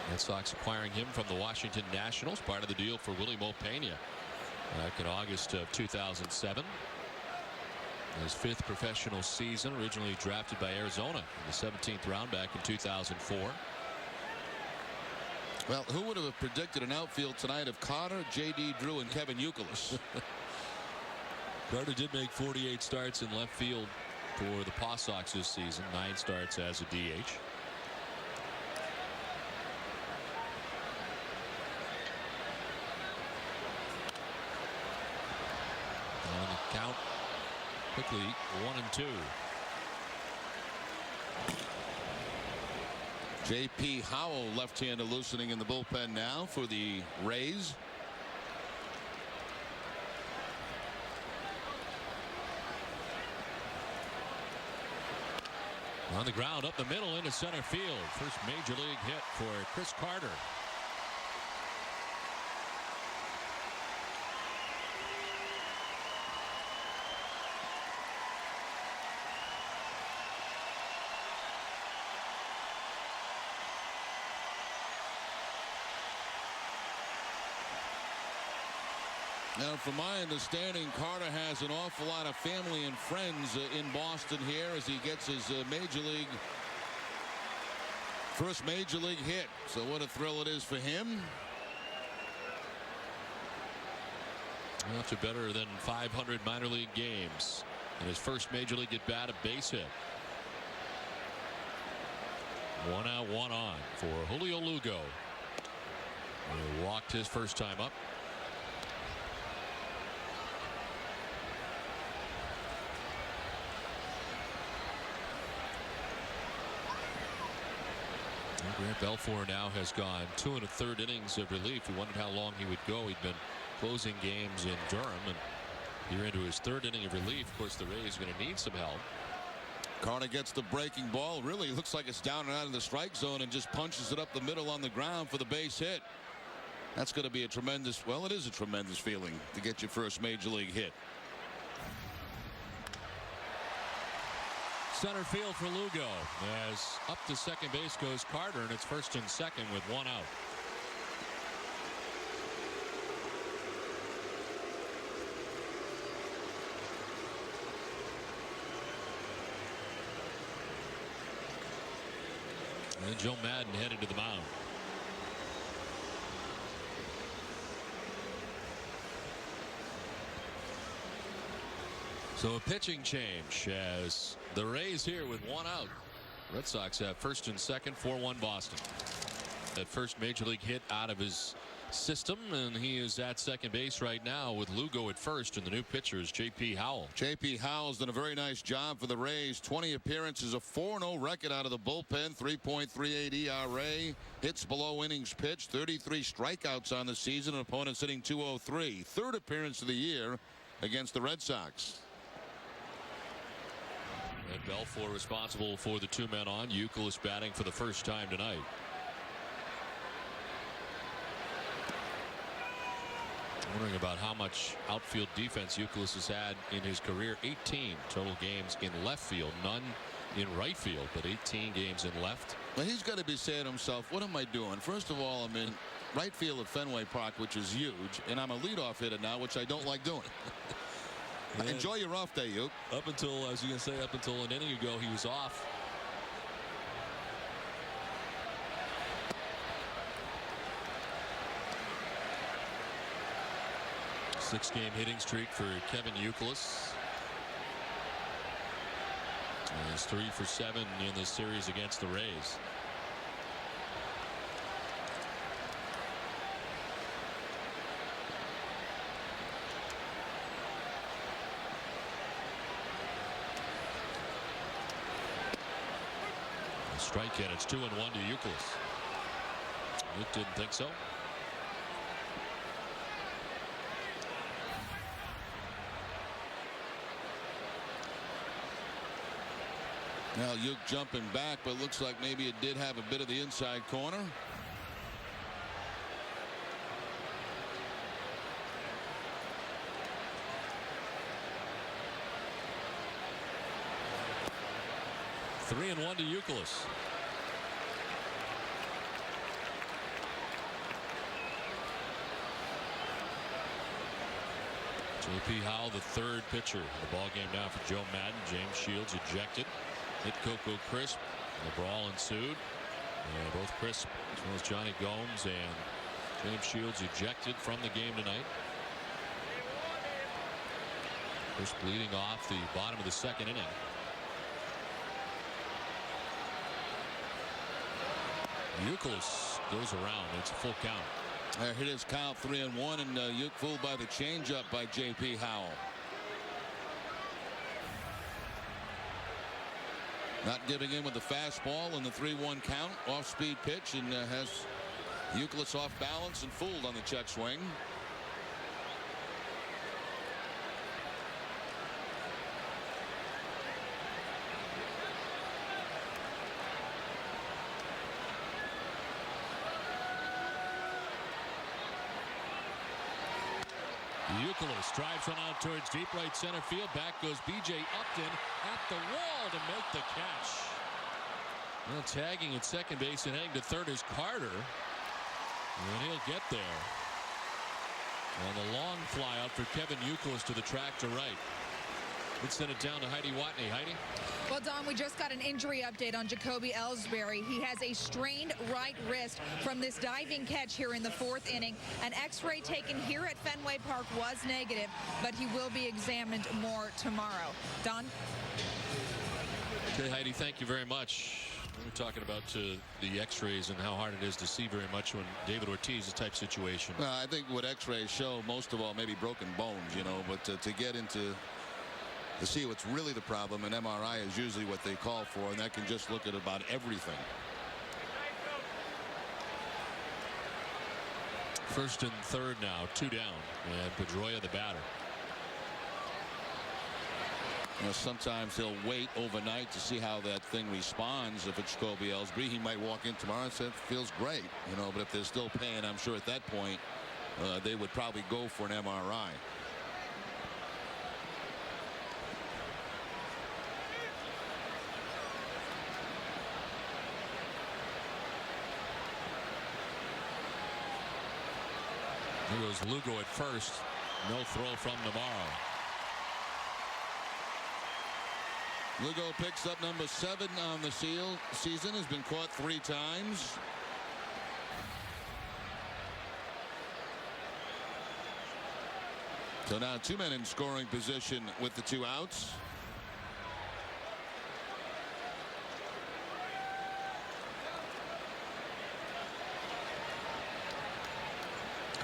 Red Sox acquiring him from the Washington Nationals, part of the deal for Willie Mo Pena back in August of 2007. His 5th professional season, originally drafted by Arizona in the 17th round back in 2004. Well, who would have predicted an outfield tonight of Carter, J.D. Drew, and Kevin Youkilis? Carter did make 48 starts in left field for the Paw Sox this season, 9 starts as a DH. On the count, quickly 1-2. J.P. Howell, left-hander, loosening in the bullpen now for the Rays. On the ground, up the middle into center field. First major league hit for Chris Carter. Now, from my understanding, Carter has an awful lot of family and friends in Boston here as he gets his first major league hit. So what a thrill it is for him. After better than 500 minor league games, in his first major league at bat, a base hit. 1 out, 1 on for Julio Lugo. He walked his first time up. Grant Belfour now has gone 2 1/3 innings of relief. We wondered how long he would go. He'd been closing games in Durham, and here into his 3rd inning of relief. Of course, the Rays are going to need some help. Carter gets the breaking ball. Really looks like it's down and out of the strike zone and just punches it up the middle on the ground for the base hit. That's going to be a tremendous, well, it is a tremendous feeling to get your first major league hit. Center field for Lugo, as up to second base goes Carter, and it's 1st and 2nd with 1 out. And then Joe Madden headed to the mound. So a pitching change as the Rays here with 1 out. Red Sox have 1st and 2nd, 4-1 Boston. That first major league hit out of his system, and he is at second base right now with Lugo at first, and the new pitcher is J.P. Howell. J.P. Howell's done a very nice job for the Rays. 20 appearances, a 4-0 record out of the bullpen, 3.38 ERA, hits below innings pitched, 33 strikeouts on the season, and opponents hitting .203. 3rd appearance of the year against the Red Sox. And Belfour responsible for the 2 men on. Youkilis batting for the first time tonight. Wondering about how much outfield defense Youkilis has had in his career. 18 total games in left field, none in right field, but 18 games in left. Well, he's got to be saying to himself, what am I doing? First of all, I'm in right field at Fenway Park, which is huge, and I'm a leadoff hitter now, which I don't like doing. Enjoy your off day, Uke. Up until, as you can say, up until an inning ago, he was off. Six-game hitting streak for Kevin Youkilis. He's 3 for 7 in this series against the Rays. Strike and it's 2-1 to Youkilis. Luke didn't think so. Now Uke jumping back, but looks like maybe it did have a bit of the inside corner. Three and one to Youkilis. J.P. Howell, the third pitcher. The ball game now for Joe Madden. James Shields ejected. Hit Coco Crisp. The brawl ensued. Both Crisp as well as Johnny Gomes and James Shields ejected from the game tonight. Crisp leading off the bottom of the second inning. Youkilis goes around. It's a full count. Here it is, count 3-1, and Uke fooled by the changeup by J.P. Howell. Not giving in with the fastball in the 3-1 count. Off-speed pitch, and has Youkilis off balance and fooled on the check swing. Youkilis drives one out towards deep right center field. Back goes B.J. Upton at the wall to make the catch. Well, tagging at second base and heading to third is Carter. And he'll get there. And the long fly out for Kevin Youkilis to the track to right. Let's send it down to Heidi Watney. Heidi? Well, Don, we just got an injury update on Jacoby Ellsbury. He has a strained right wrist from this diving catch here in the fourth inning. An X-ray taken here at Fenway Park was negative, but he will be examined more tomorrow. Don? Okay, Heidi, thank you very much. We were talking about the X-rays and how hard it is to see very much when David Ortiz is type situation. Well, I think what X-rays show, most of all, maybe broken bones, you know, but to get into to see what's really the problem, an MRI is usually what they call for, and that can just look at about everything. First and third now, 2 down, and Pedroia the batter. You know, sometimes he'll wait overnight to see how that thing responds. If it's Jacoby Ellsbury, he might walk in tomorrow and say it feels great, you know, but if they're still paying, I'm sure at that point they would probably go for an MRI. Here goes Lugo at first. No throw from Navarro. Lugo picks up number 7 on the season. Has been caught 3 times. So now 2 men in scoring position with the 2 outs.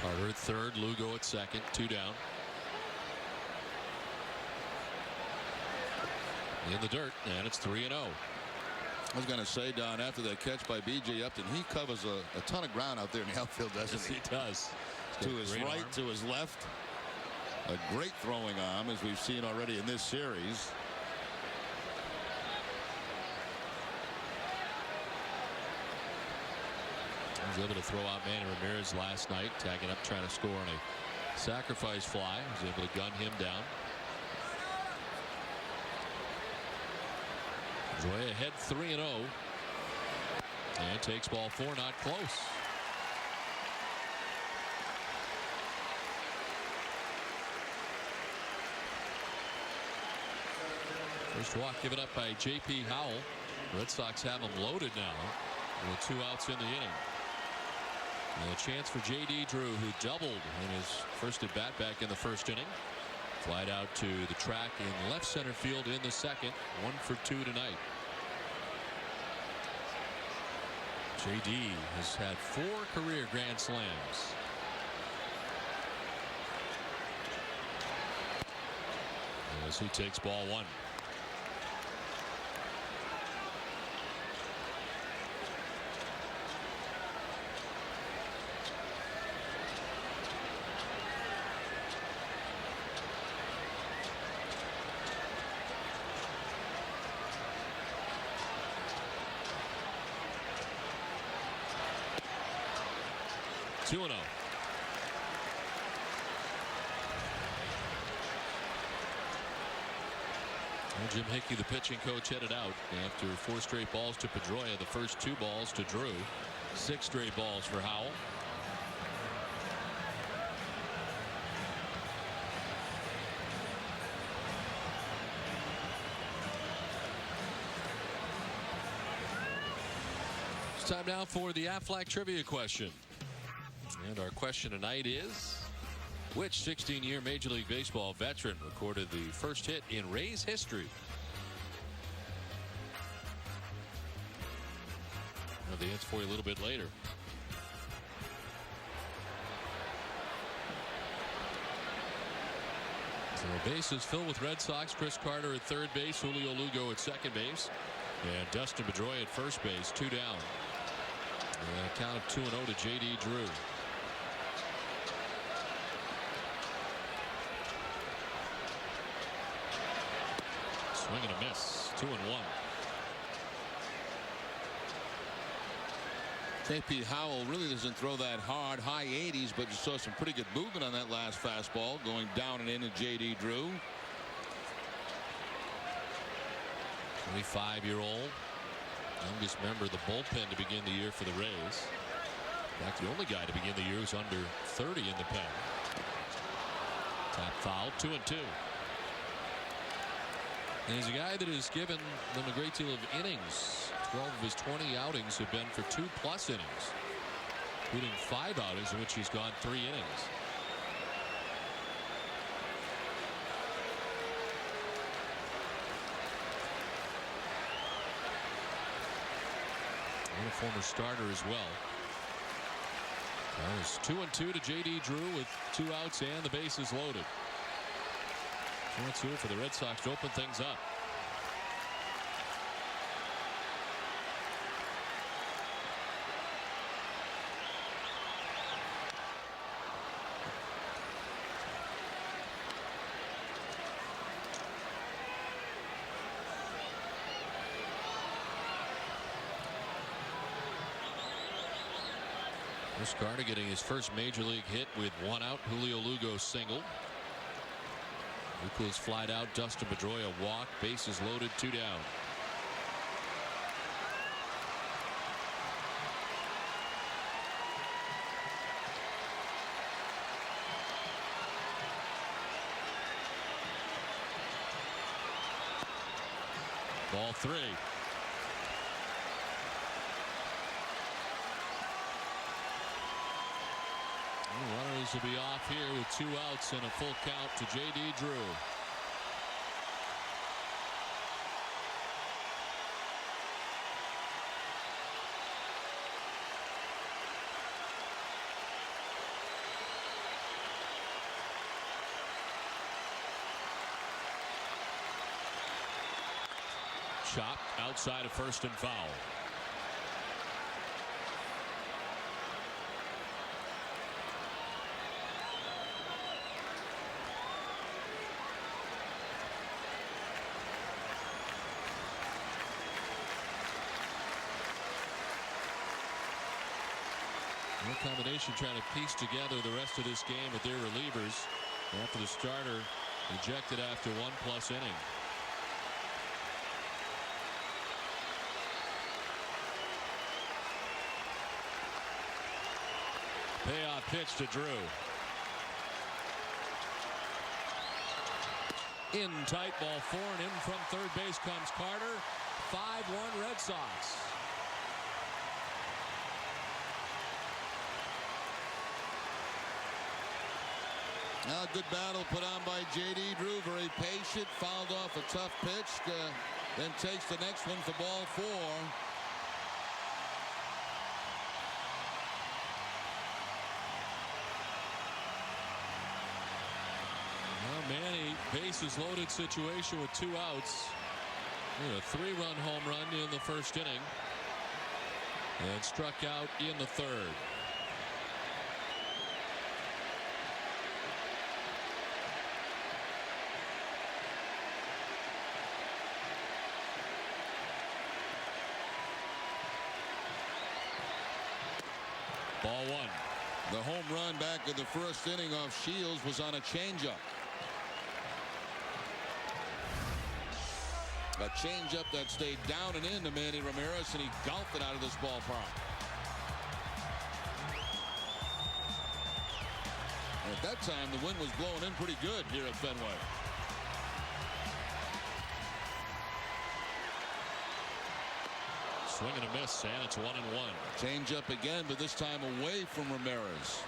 Carter at third, Lugo at second, 2 down. In the dirt, and it's 3-0. I was going to say, Don, after that catch by B.J. Upton, he covers a ton of ground out there in the outfield, doesn't he? Yes, he does. To his right, to his left. A great throwing arm, as we've seen already in this series. He was able to throw out Manny Ramirez last night, tagging up, trying to score on a sacrifice fly. He was able to gun him down. Joy ahead 3-0. And takes ball 4, not close. First walk given up by J.P. Howell. Red Sox have him loaded now with 2 outs in the inning. And a chance for J.D. Drew, who doubled in his first at bat back in the first inning. Flied out to the track in left center field in the second. 1 for 2 tonight. J.D. has had 4 career grand slams. As he takes ball 1. 2-0. Jim Hickey, the pitching coach, headed out after 4 straight balls to Pedroia. The first 2 balls to Drew. 6 straight balls for Howell. It's time now for the Aflac trivia question. And our question tonight is, which 16-year Major League Baseball veteran recorded the first hit in Rays history? I'll have the answer for you a little bit later. So the base is filled with Red Sox. Chris Carter at third base, Julio Lugo at second base, and Dustin Pedroia at first base. 2 down. And a count of 2-0 to J.D. Drew. Swing and a miss. 2-1. J.P. Howell really doesn't throw that hard. High 80s, but you saw some pretty good movement on that last fastball going down and in to J.D. Drew. 25-year-old. Youngest member of the bullpen to begin the year for the Rays. In fact, the only guy to begin the year who's under 30 in the pen. Tap foul. 2-2. And he's a guy that has given them a great deal of innings. 12 of his 20 outings have been for 2+ innings, including 5 outings in which he's gone 3 innings. And a former starter as well. That is 2-2 to J.D. Drew with 2 outs and the bases loaded. 2-2 for the Red Sox to open things up. Chris Carter getting his first major league hit with 1 out. Julio Lugo single. Nicholas flied out. Dustin Pedroia walk. Bases loaded. 2 down. Ball 3. Runners will be off here with 2 outs and a full count to J.D. Drew. Chopped outside of first and foul. Combination trying to piece together the rest of this game with their relievers after the starter ejected after 1+ inning. Payoff pitch to Drew. In tight, ball 4, and in from third base comes Carter. 5-1 Red Sox. Now a good battle put on by J.D. Drew. Very patient. Fouled off a tough pitch. Then takes the next one for ball 4. Well, Manny, bases loaded situation with 2 outs. A 3-run home run in the first inning. And struck out in the third. Ball 1. The home run back in the first inning off Shields was on a changeup. A changeup that stayed down and in to Manny Ramirez, and he golfed it out of this ballpark. And at that time, the wind was blowing in pretty good here at Fenway. Swing and a miss, and it's 1-1. Changeup again, but this time away from Ramirez.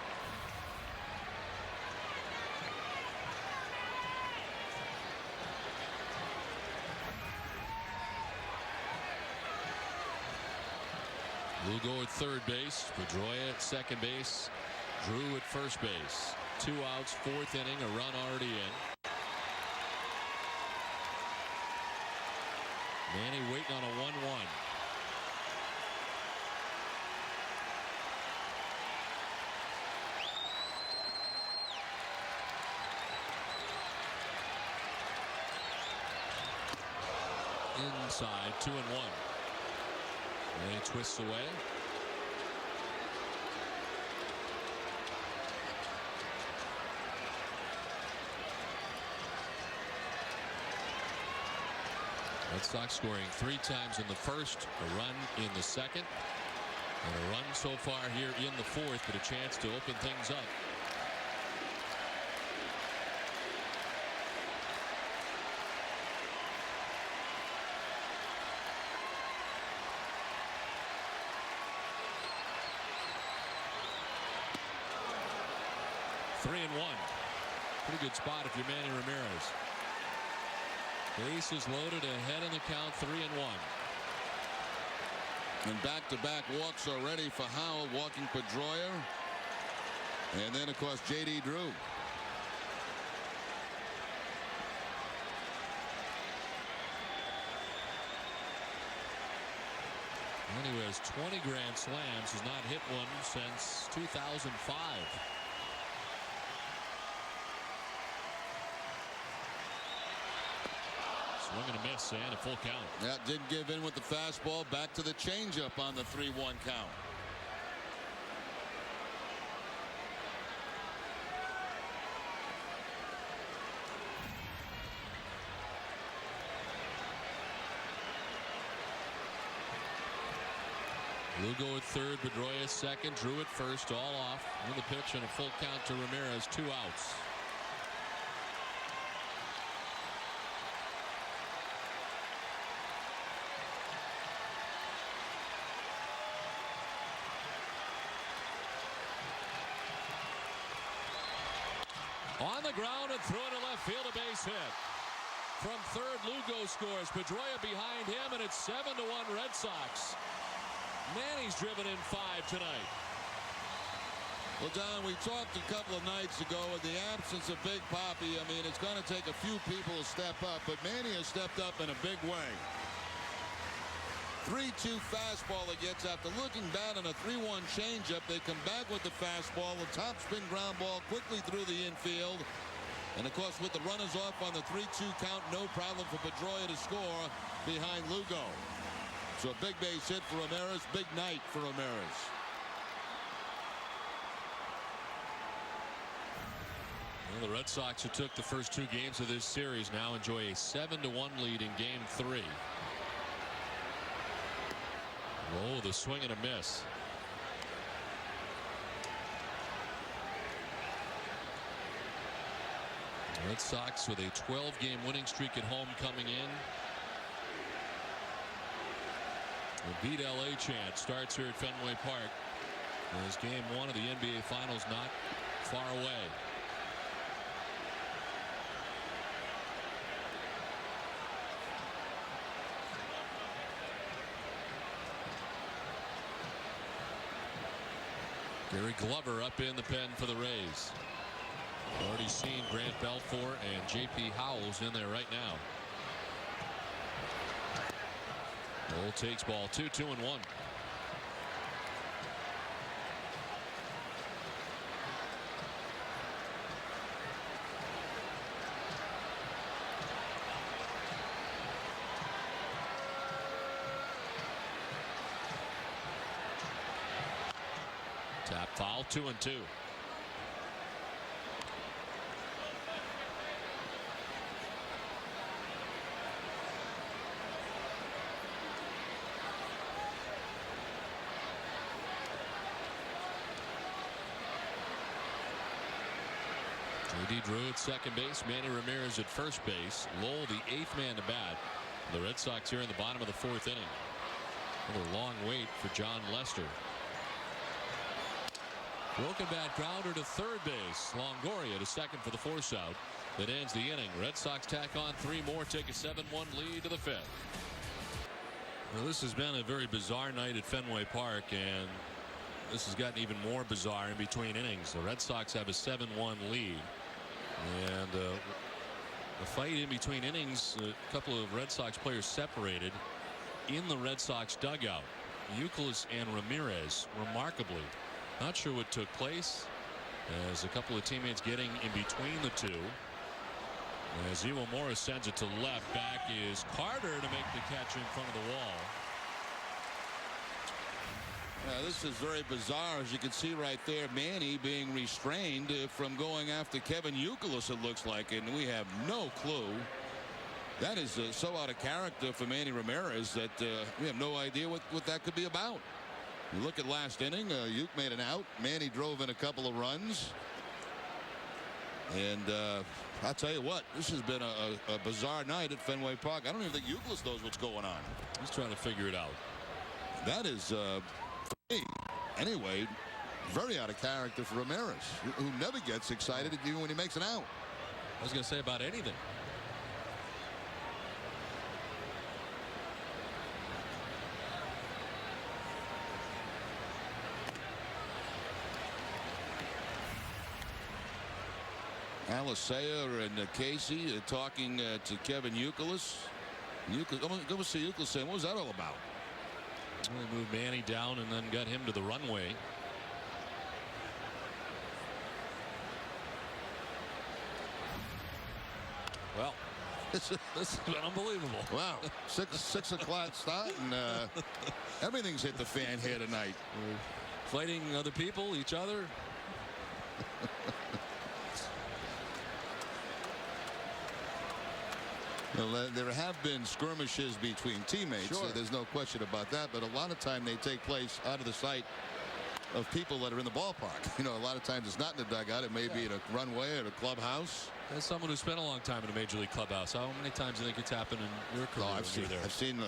Lugo at third base, Pedroia at second base, Drew at first base. 2 outs, 4th inning, a run already in. Manny waiting on a 1-1. Inside, 2-1. And he twists away. Red Sox scoring 3 times in the first, a run in the second, and a run so far here in the fourth, but a chance to open things up. Three and one. Pretty good spot if you're Manny Ramirez. Bases loaded, ahead in the count, 3-1. And back-to-back walks already for Howell, walking Pedroia. And then, of course, J.D. Drew. And he has 20 grand slams, has not hit one since 2005. Swing and a miss, and a full count. Yeah, didn't give in with the fastball. Back to the changeup on the 3-1 count. Lugo at third, Pedroia second, Drew at first, all off. With a pitch and a full count to Ramirez, 2 outs. On the ground and through into left field, a base hit. From third, Lugo scores. Pedroia behind him, and it's 7-1 Red Sox. Manny's driven in 5 tonight. Well, Don, we talked a couple of nights ago with the absence of Big Papi. I mean, it's going to take a few people to step up, but Manny has stepped up in a big way. 3-2 fastball he gets after looking bad on a 3-1 changeup. They come back with the fastball, the top spin ground ball quickly through the infield. And of course, with the runners off on the 3-2 count, no problem for Pedroia to score behind Lugo. So a big base hit for Ramirez, big night for Ramirez. Well, the Red Sox, who took the first 2 games of this series, now enjoy a 7-1 lead in game 3. Oh, the swing and a miss. Red Sox with a 12-game winning streak at home coming in. The Beat LA chant starts here at Fenway Park. As game 1 of the NBA Finals not far away. Gary Glover up in the pen for the Rays. Already seen Grant Belfour and J.P. Howells in there right now. Lowell takes ball 2, 2-1. Tapped foul, 2-2. J.D. Drew at second base, Manny Ramirez at first base, Lowell the 8th man to bat. The Red Sox here in the bottom of the 4th inning. Another long wait for John Lester. Broken bat grounder to third base. Longoria to second for the force out. That ends the inning. Red Sox tack on 3 more, take a 7-1 lead to the 5th. Well, this has been a very bizarre night at Fenway Park, and this has gotten even more bizarre in between innings. The Red Sox have a 7-1 lead. And the fight in between innings, a couple of Red Sox players separated in the Red Sox dugout. Youkilis and Ramirez, remarkably. Not sure what took place, as a couple of teammates getting in between the two. As Iwamura sends it to left, back is Carter to make the catch in front of the wall. This is very bizarre, as you can see right there. Manny being restrained from going after Kevin Youkilis, it looks like, and we have no clue. That is so out of character for Manny Ramirez that we have no idea what that could be about. You look at last inning, Uke made an out. Manny drove in a couple of runs. And I'll tell you what, this has been a bizarre night at Fenway Park. I don't even think Youkilis knows what's going on. He's trying to figure it out. That is, for me, anyway, very out of character for Ramirez, who never gets excited even when he makes an out. I was going to say about anything. Alicea and Casey talking to Kevin Youkilis. Go see Youkilis saying, what was that all about? They moved Manny down and then got him to the runway. Well, this has been unbelievable. Wow, six o'clock start, and everything's hit the fan here tonight. Fighting other people, each other. Well, there have been skirmishes between teammates. Sure. There's no question about that. But a lot of time they take place out of the sight of people that are in the ballpark. You know, a lot of times it's not in the dugout. It may be at a runway or a clubhouse. As someone who spent a long time in a major league clubhouse, how many times do you think it's happened in your career? Oh, I've seen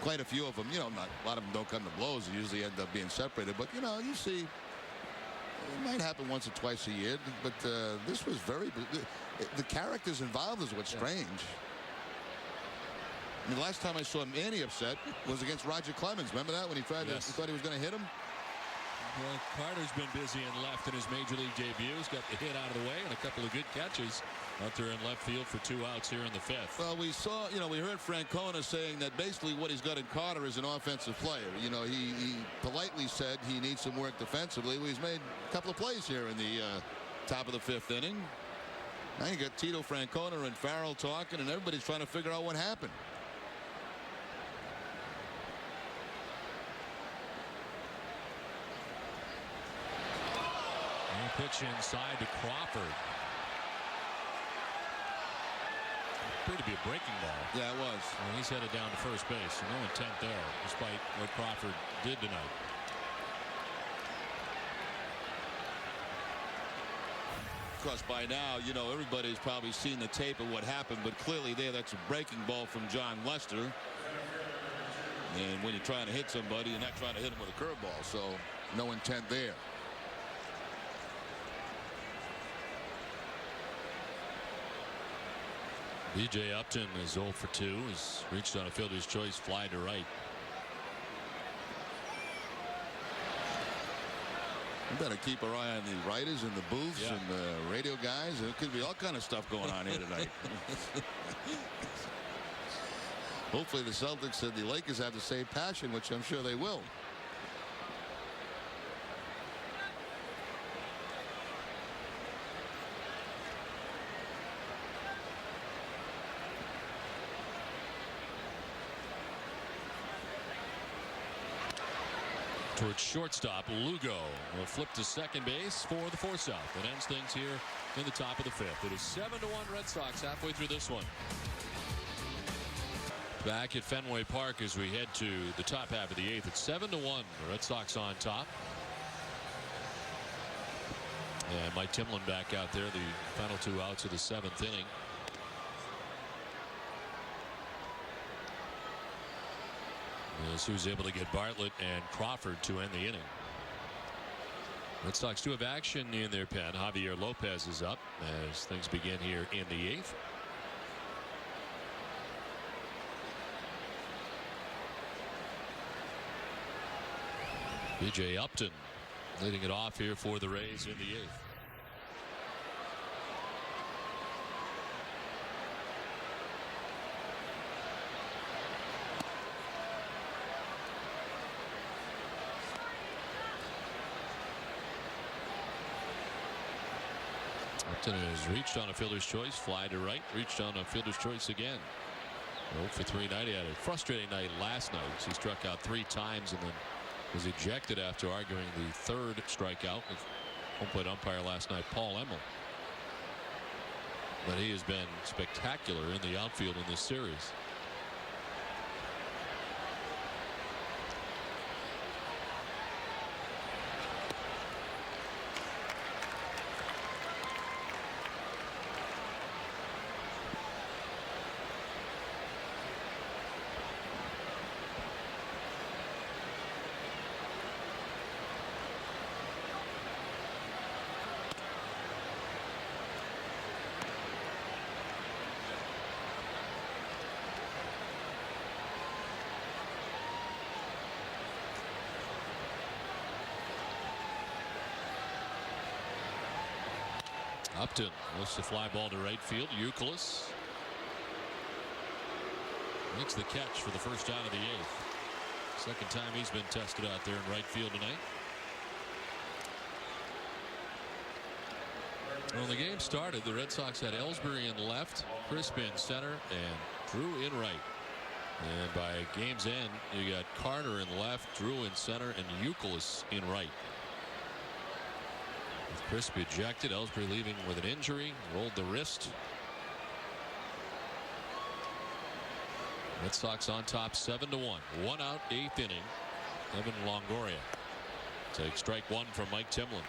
quite a few of them. You know, a lot of them don't come to blows. They usually end up being separated. But, you know, you see, it might happen once or twice a year. But this was the characters involved is what's strange. I mean, the last time I saw Manny upset was against Roger Clemens. Remember that when he tried Yes. he thought he was going to hit him? Well, Carter's been busy in left in his major league debut. He's got the hit out of the way and a couple of good catches out there in left field for 2 outs here in the 5th. Well, we saw, you know, we heard Francona saying that basically what he's got in Carter is an offensive player. You know, he politely said he needs some work defensively. Well, he's made a couple of plays here in the top of the 5th inning. Now you got Tito Francona and Farrell talking, and everybody's trying to figure out what happened. Pitch inside to Crawford. Appeared to be a breaking ball. Yeah, it was. And he's headed down to first base. No intent there, despite what Crawford did tonight. Of course, by now, you know, everybody's probably seen the tape of what happened, but clearly that's a breaking ball from John Lester. And when you're trying to hit somebody, you're not trying to hit him with a curveball, so no intent there. B.J. Upton is 0 for 2. He's reached on a fielder's choice fly to right. We better keep our eye on the writers and the booths and the radio guys. There could be all kind of stuff going on here tonight. Hopefully the Celtics and the Lakers have the same passion, which I'm sure they will. towards shortstop. Lugo will flip to second base for the force out. That ends things here in the top of the fifth. It is 7-1 Red Sox halfway through this one. Back at Fenway Park as we head to the top half of the eighth. It's 7-1. The Red Sox on top. And Mike Timlin back out there. The final two outs of the seventh inning. As he was able to get Bartlett and Crawford to end the inning. Red Sox do have action in their pen. Javier Lopez is up as things begin here in the eighth. B.J. Upton leading it off here for the Rays in the eighth. Upton has reached on a fielder's choice, fly to right, reached on a fielder's choice again. 0 for 3 night. He had a frustrating night last night. He struck out 3 times and then was ejected after arguing the third strikeout with home plate umpire last night, Paul Emmel. But he has been spectacular in the outfield in this series. Upton lifts the fly ball to right field. Youkilis makes the catch for the first out of the eighth. Second time he's been tested out there in right field tonight. When the game started, the Red Sox had Ellsbury in left, Crisp in center, and Drew in right. And by game's end, you got Carter in left, Drew in center, and Youkilis in right. With Crisp ejected, Ellsbury leaving with an injury, rolled the wrist. Red Sox on top 7-1. 1 out, 8th inning. Evan Longoria takes strike 1 from Mike Timlin.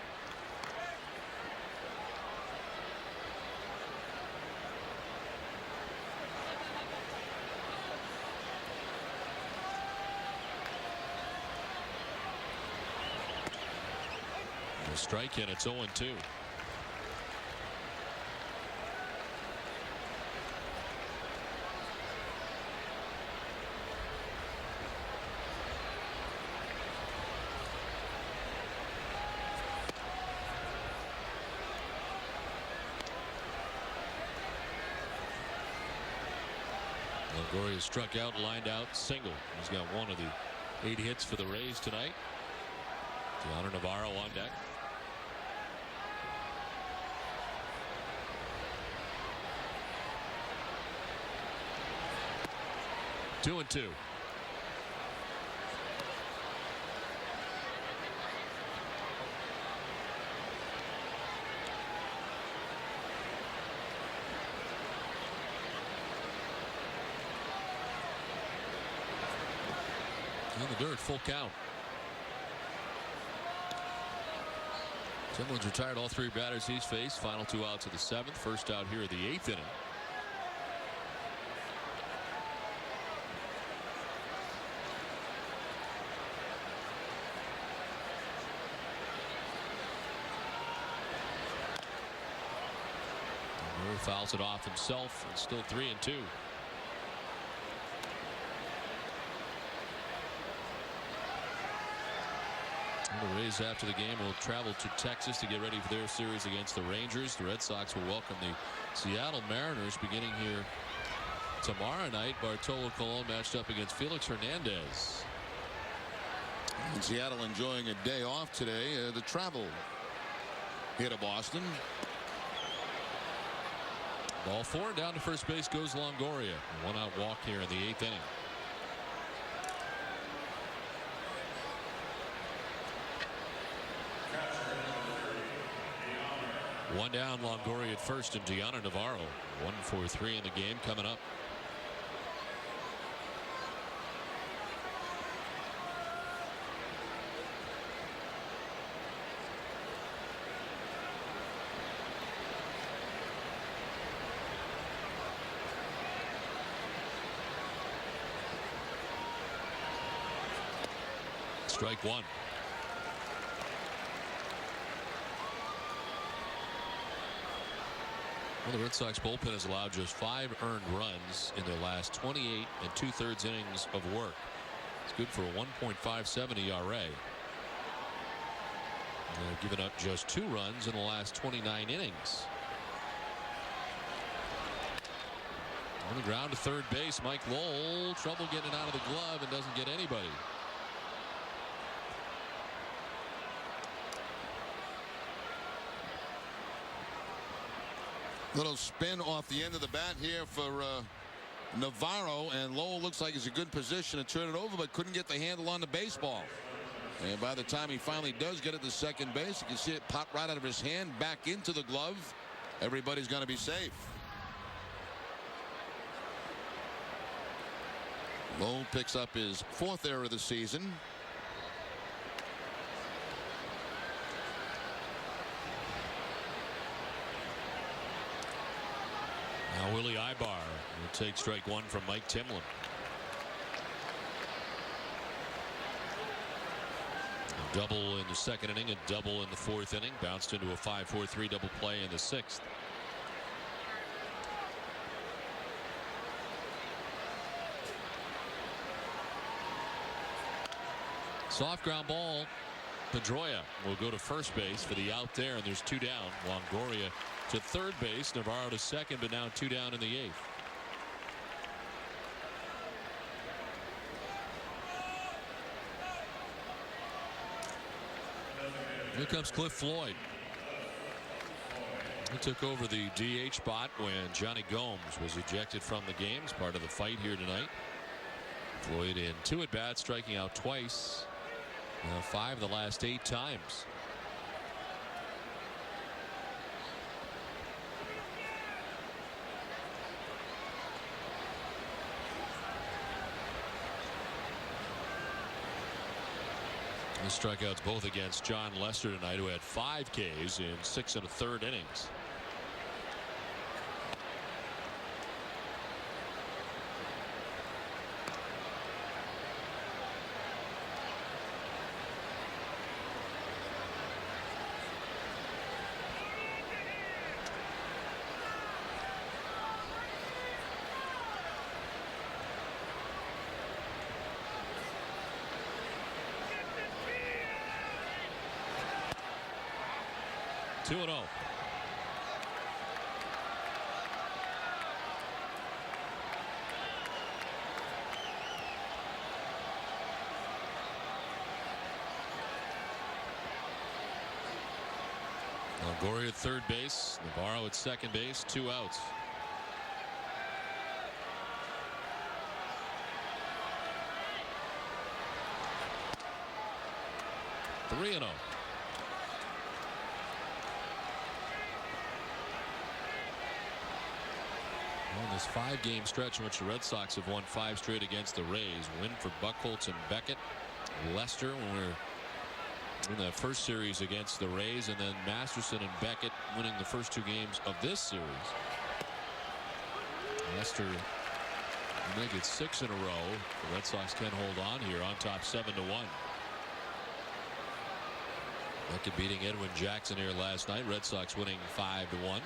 Strike in, it's 0-2. Longoria struck out, lined out, single. He's got one of the 8 hits for the Rays tonight. Leonard Navarro on deck. 2-2. In the dirt, full count. Timlin's retired all 3 batters he's faced. Final 2 outs of the 7th. First out here of the 8th inning. Fouls it off himself, and still 3-2. The Rays after the game will travel to Texas to get ready for their series against the Rangers. The Red Sox will welcome the Seattle Mariners beginning here tomorrow night. Bartolo Colon matched up against Felix Hernandez. And Seattle enjoying a day off today. The travel here to Boston. Ball 4, down to first base goes Longoria. 1-out walk here in the 8th inning. One down, Longoria at first, and Gianna Navarro 1-for-3 in the game coming up. Strike one. Well, the Red Sox bullpen has allowed just 5 earned runs in their last 28 2/3 innings of work. It's good for a 1.57 ERA. They've given up just 2 runs in the last 29 innings. On the ground to third base, Mike Lowell, trouble getting it out of the glove and doesn't get anybody. Little spin off the end of the bat here for Navarro, and Lowell looks like he's in a good position to turn it over, but couldn't get the handle on the baseball. And by the time he finally does get it to second base, you can see it pop right out of his hand back into the glove. Everybody's going to be safe. Lowell picks up his 4th error of the season. Now Willie Ibar will take strike one from Mike Timlin. A double in the 2nd inning, a double in the 4th inning, bounced into a 5-4-3 double play in the 6th. Soft ground ball. Pedroia will go to first base for the out there, and there's 2 down. Longoria to third base, Navarro to second, but now 2 down in the 8th. Here comes Cliff Floyd. He took over the DH spot when Johnny Gomes was ejected from the game as part of the fight here tonight. Floyd in 2 at-bats, striking out twice. 5 of the last 8 times. The strikeouts both against John Lester tonight, who had 5 Ks in 6 1/3 innings. Two and 0. Longoria at third base, Navarro at second base, 2 outs. Three and 0. On this 5-game stretch in which the Red Sox have won 5 straight against the Rays. Win for Buchholz and Beckett. Lester when we were in the first series against the Rays, and then Masterson and Beckett winning the first 2 games of this series. Lester will make it 6 in a row. The Red Sox can hold on here on top 7-1. Beckett beating Edwin Jackson here last night. Red Sox winning 5-1.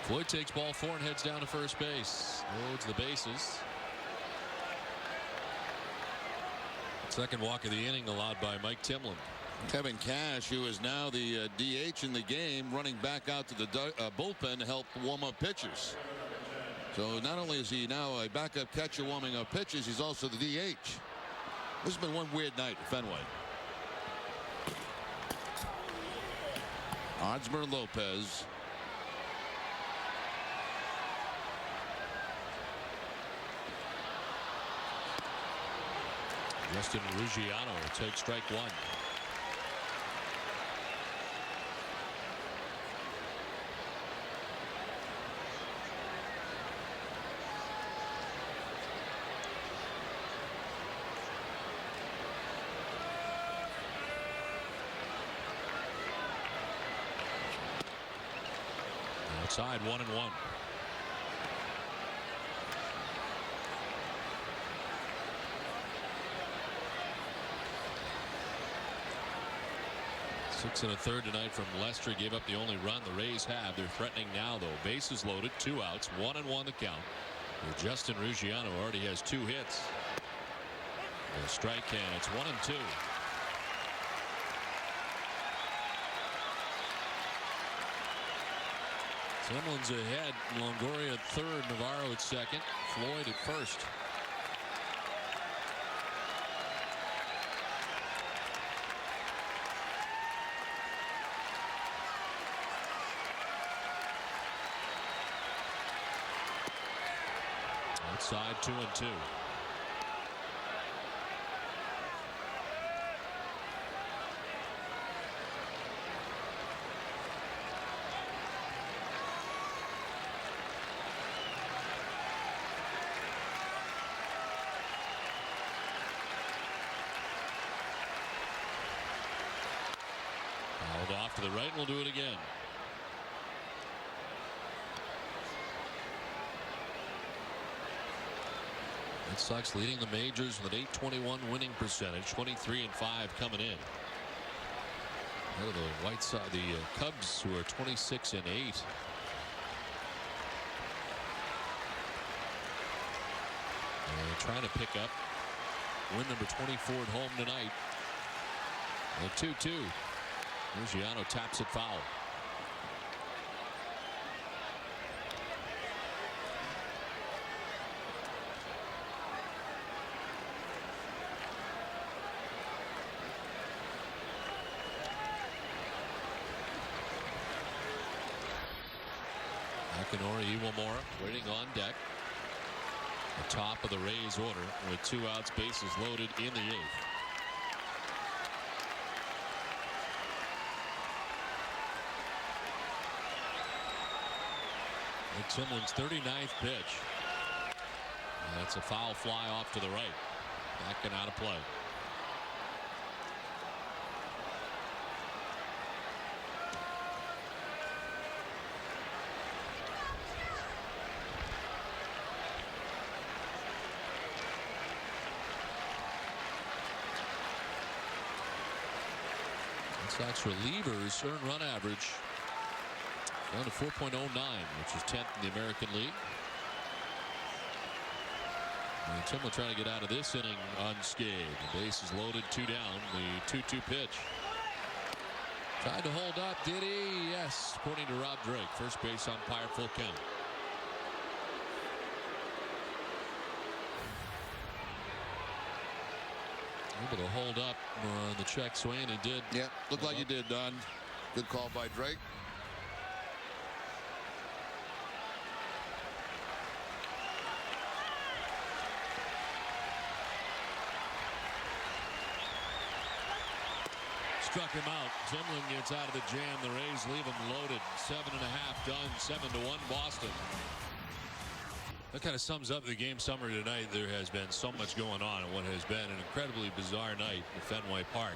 Floyd takes ball 4 and heads down to first base. Loads the bases. Second walk of the inning allowed by Mike Timlin. Kevin Cash, who is now the DH in the game, running back out to the bullpen to help warm up pitchers. So not only is he now a backup catcher warming up pitchers, he's also the DH. This has been one weird night at Fenway. Hosmer Lopez. Justin Ruggiano will take strike one. Outside, 1-1. Six and a third tonight from Lester. Gave up the only run the Rays have. They're threatening now, though. Bases loaded, 2 outs, 1-1 the count. Justin Ruggiano already has 2 hits. A strike, and it's 1-2. Someone's ahead. Longoria at third, Navarro at second, Floyd at first. Outside, 2-2. Fouled off to the right, and we'll do it again. Red Sox leading the majors with an .821 winning percentage, 23-5 coming in. Ahead of the White Sox, the Cubs, who are 26-8. And trying to pick up win number 24 at home tonight. A 2-2. Ruggiano taps it foul. Akinori Iwamura waiting on deck. The top of the Rays order with 2 outs, bases loaded in the 8th. Timlin's 39th pitch. That's a foul fly off to the right. Back and out of play. Red Sox relievers earned run average down to 4.09, which is 10th in the American League. And Timlin trying to get out of this inning unscathed. The base is loaded, 2 down. The 2-2 pitch. Tried to hold up, did he? Yes, according to Rob Drake. First base umpire, full count. Able to hold up on the check swing, and did. Yeah, looked like you did, Don. Good call by Drake. Struck him out. Timlin gets out of the jam. The Rays leave him loaded. 7.5 done. 7-1 Boston. That kind of sums up the game summary tonight. There has been so much going on in what has been an incredibly bizarre night at Fenway Park.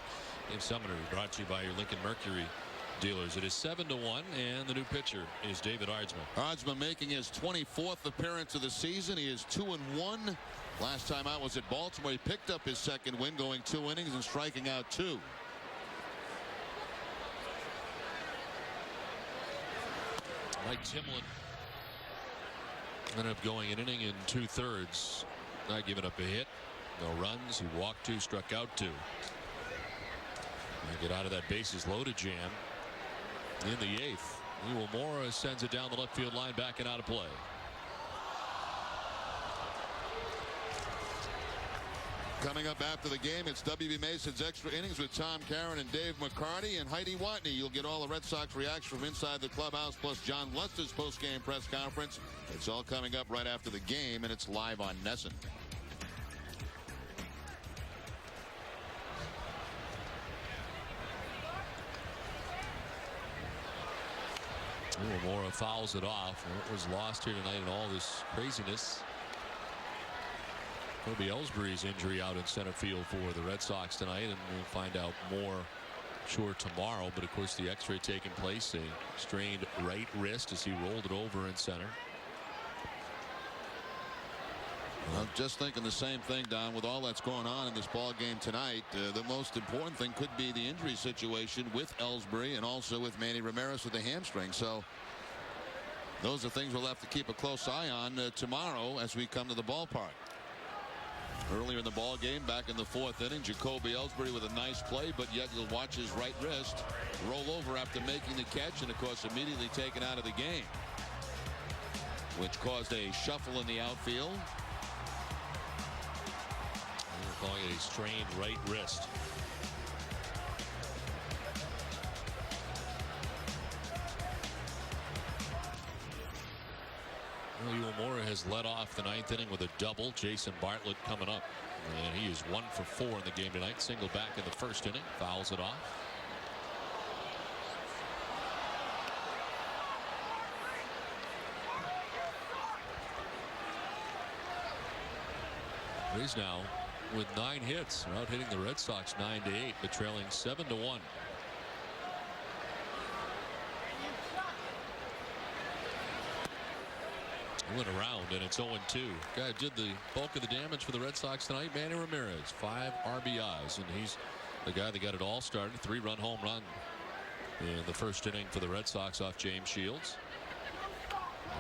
Game summary brought to you by your Lincoln Mercury dealers. It is 7-1, and the new pitcher is David Ardsman. Ardsman making his 24th appearance of the season. He is 2-1. Last time out was at Baltimore. He picked up his second win, going 2 innings and striking out 2. Mike Timlin ended up going an inning and 2/3, not giving up a hit. No runs. He walked 2, struck out 2. Get out of that bases loaded jam in the 8th. Iwamura sends it down the left field line, back and out of play. Coming up after the game, it's WB Mason's Extra Innings with Tom Caron and Dave McCarty and Heidi Watney. You'll get all the Red Sox reaction from inside the clubhouse, plus John Lester's post-game press conference. It's all coming up right after the game, and it's live on NESN. Uemura fouls it off. What was lost here tonight in all this craziness? Kobe Ellsbury's injury out in center field for the Red Sox tonight, and we'll find out more sure tomorrow. But of course the x-ray taking place, a strained right wrist as he rolled it over in center. I'm just thinking the same thing, Don, with all that's going on in this ball game tonight. The most important thing could be the injury situation with Ellsbury and also with Manny Ramirez with the hamstring. So those are things we'll have to keep a close eye on tomorrow as we come to the ballpark. Earlier in the ball game, back in the 4th inning, Jacoby Ellsbury with a nice play, but yet you'll watch his right wrist roll over after making the catch, and of course immediately taken out of the game, which caused a shuffle in the outfield. We're calling it a strained right wrist. Uemura has led off the 9th inning with a double. Jason Bartlett coming up, and he is 1 for 4 in the game tonight. Single back in the 1st inning, fouls it off. Rays now with 9 hits. They're out hitting the Red Sox 9-8, but trailing 7-1. Went around, and it's 0-2. Guy did the bulk of the damage for the Red Sox tonight. Manny Ramirez, 5 RBIs, and he's the guy that got it all started. 3-run home run in the 1st inning for the Red Sox off James Shields.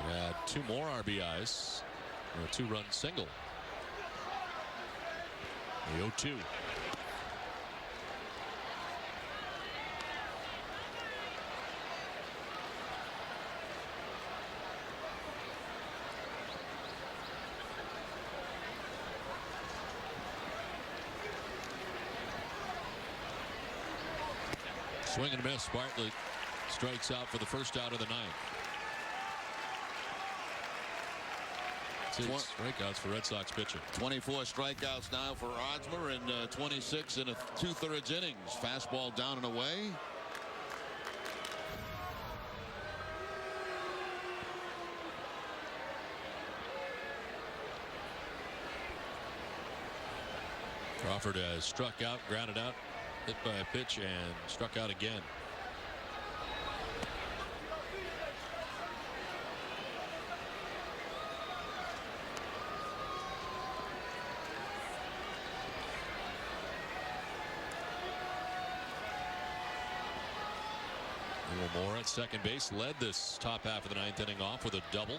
He had 2 more RBIs, a 2-run single. The 0-2. Swing and miss. Bartlett strikes out for the first out of the 9th. 6 strikeouts for Red Sox pitching. 24 strikeouts now for Hosmer in 26 and 2/3 innings. Fastball down and away. Crawford has struck out, grounded out, hit by a pitch, and struck out again. Uemura at second base led this top half of the 9th inning off with a double.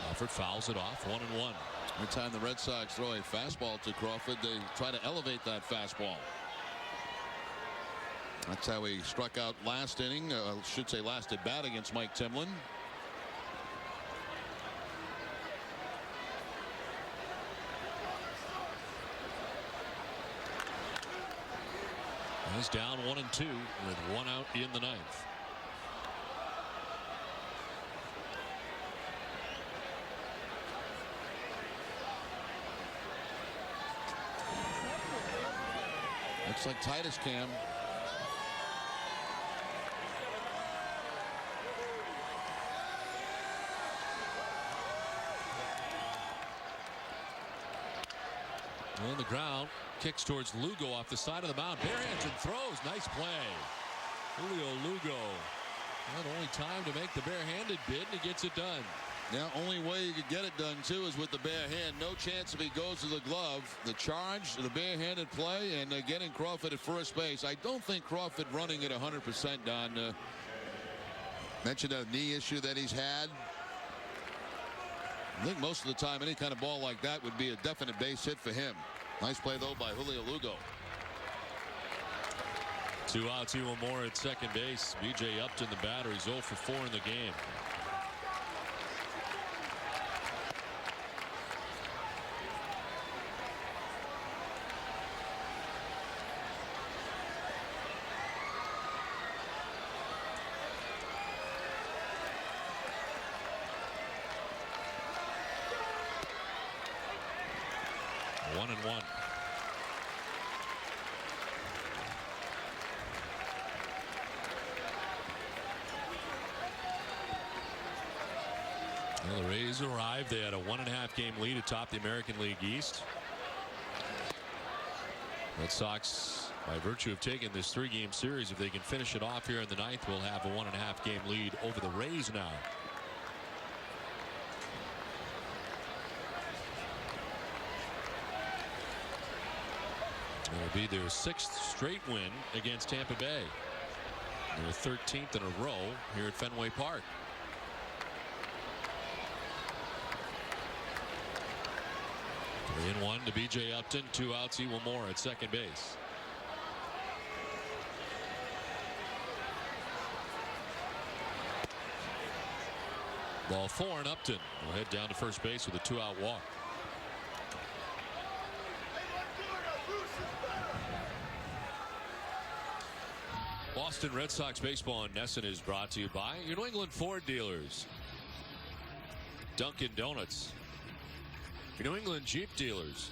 Crawford fouls it off, 1-1. Every time the Red Sox throw a fastball to Crawford, they try to elevate that fastball. That's how he struck out last inning, should say last at bat against Mike Timlin. He's down 1-2 with 1 out in the 9th. Looks like Titus Cam. On the ground, kicks towards Lugo off the side of the mound. Barehands and throws. Nice play. Julio Lugo. Not only time to make the barehanded bid, and he gets it done. Now, only way you could get it done, too, is with the bare hand. No chance if he goes to the glove. The charge, the barehanded play, and getting Crawford at first base. I don't think Crawford running at 100%, Don. Mentioned a knee issue that he's had. I think most of the time any kind of ball like that would be a definite base hit for him. Nice play, though, by Julio Lugo. 2 outs, Uemura at second base. B.J. Upton, the batter. He's 0 for 4 in the game. Well, the Rays arrived. They had a 1.5 game lead atop the American League East. Red Sox, by virtue of taking this 3-game series, if they can finish it off here in the 9th, will have a 1.5 game lead over the Rays now. It'll be their 6th straight win against Tampa Bay. Their 13th in a row here at Fenway Park. Three and one to B.J. Upton. 2 outs. Ewell Moore at second base. Ball 4 and Upton will head down to first base with a 2-out walk. Boston Red Sox baseball in NESN is brought to you by your New England Ford dealers, Dunkin' Donuts, your New England Jeep dealers,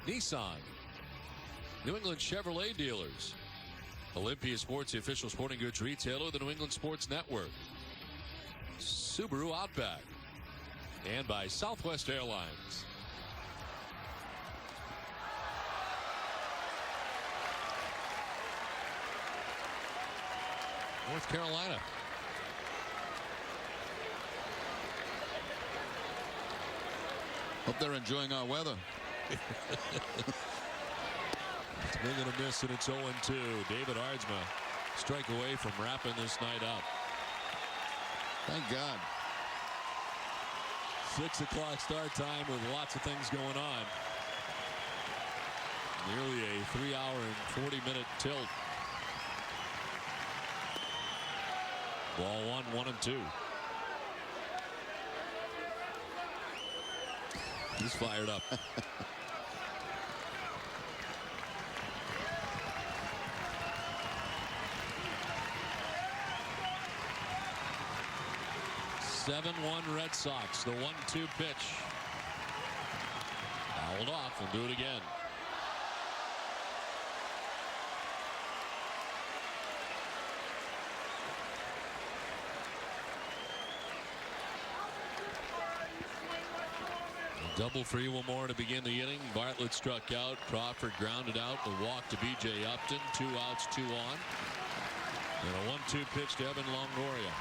Nissan, New England Chevrolet dealers, Olympia Sports, the official sporting goods retailer of the New England Sports Network, Subaru Outback, and by Southwest Airlines. North Carolina. Hope they're enjoying our weather. They're going to miss, and it's 0-2. David Aardsma strike away from wrapping this night up. Thank God. 6 o'clock start time with lots of things going on. Nearly a 3-hour and 40-minute tilt. Ball 1-1-2. He's fired up. Seven 1 Red Sox. The 1-2 pitch. Fouled off and do it again. Double for Ewell Moore to begin the inning. Bartlett struck out. Crawford grounded out. The walk to B.J. Upton. 2 outs, 2 on. And a 1-2 pitch to Evan Longoria.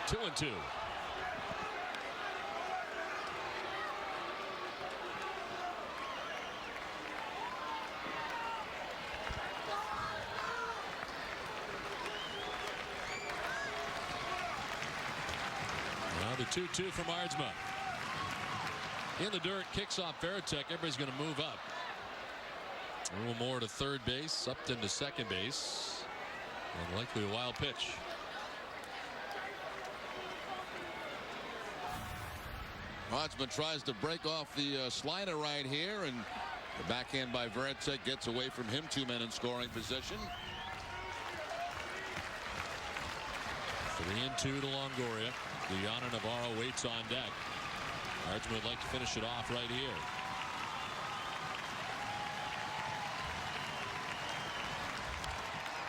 Two and two. Now the 2-2 from Aardsma. In the dirt, kicks off Varitek. Everybody's going to move up. A little more to third base, Upton to second base, and likely a wild pitch. Aardsma tries to break off the slider right here, and the backhand by Varitek gets away from him. 2 men in scoring position. 3-2 to Longoria. Gianna Navarro waits on deck. Aardsma would like to finish it off right here.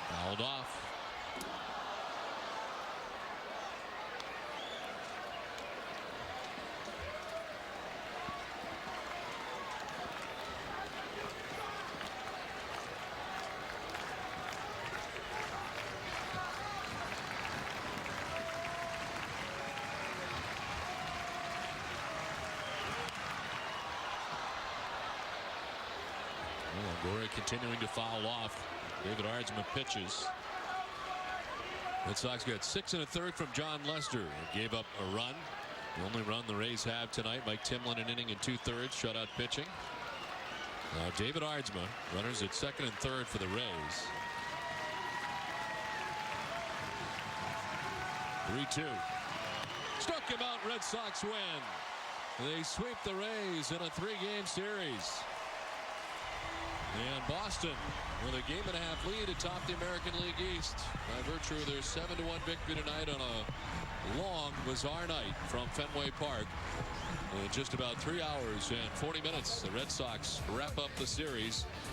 Fouled off. Longoria continuing to foul off. David Aardsma pitches. Red Sox got 6 1/3 from John Lester. It gave up a run. The only run the Rays have tonight. Mike Timlin an inning and 2/3 shutout pitching. Now David Aardsma, runners at second and third for the Rays. 3-2. Struck him out. Red Sox win. They sweep the Rays in a 3-game series. And Boston with a 1.5 game lead atop the American League East by virtue of their 7-1 victory tonight on a long, bizarre night from Fenway Park. In just about 3 hours and 40 minutes, the Red Sox wrap up the series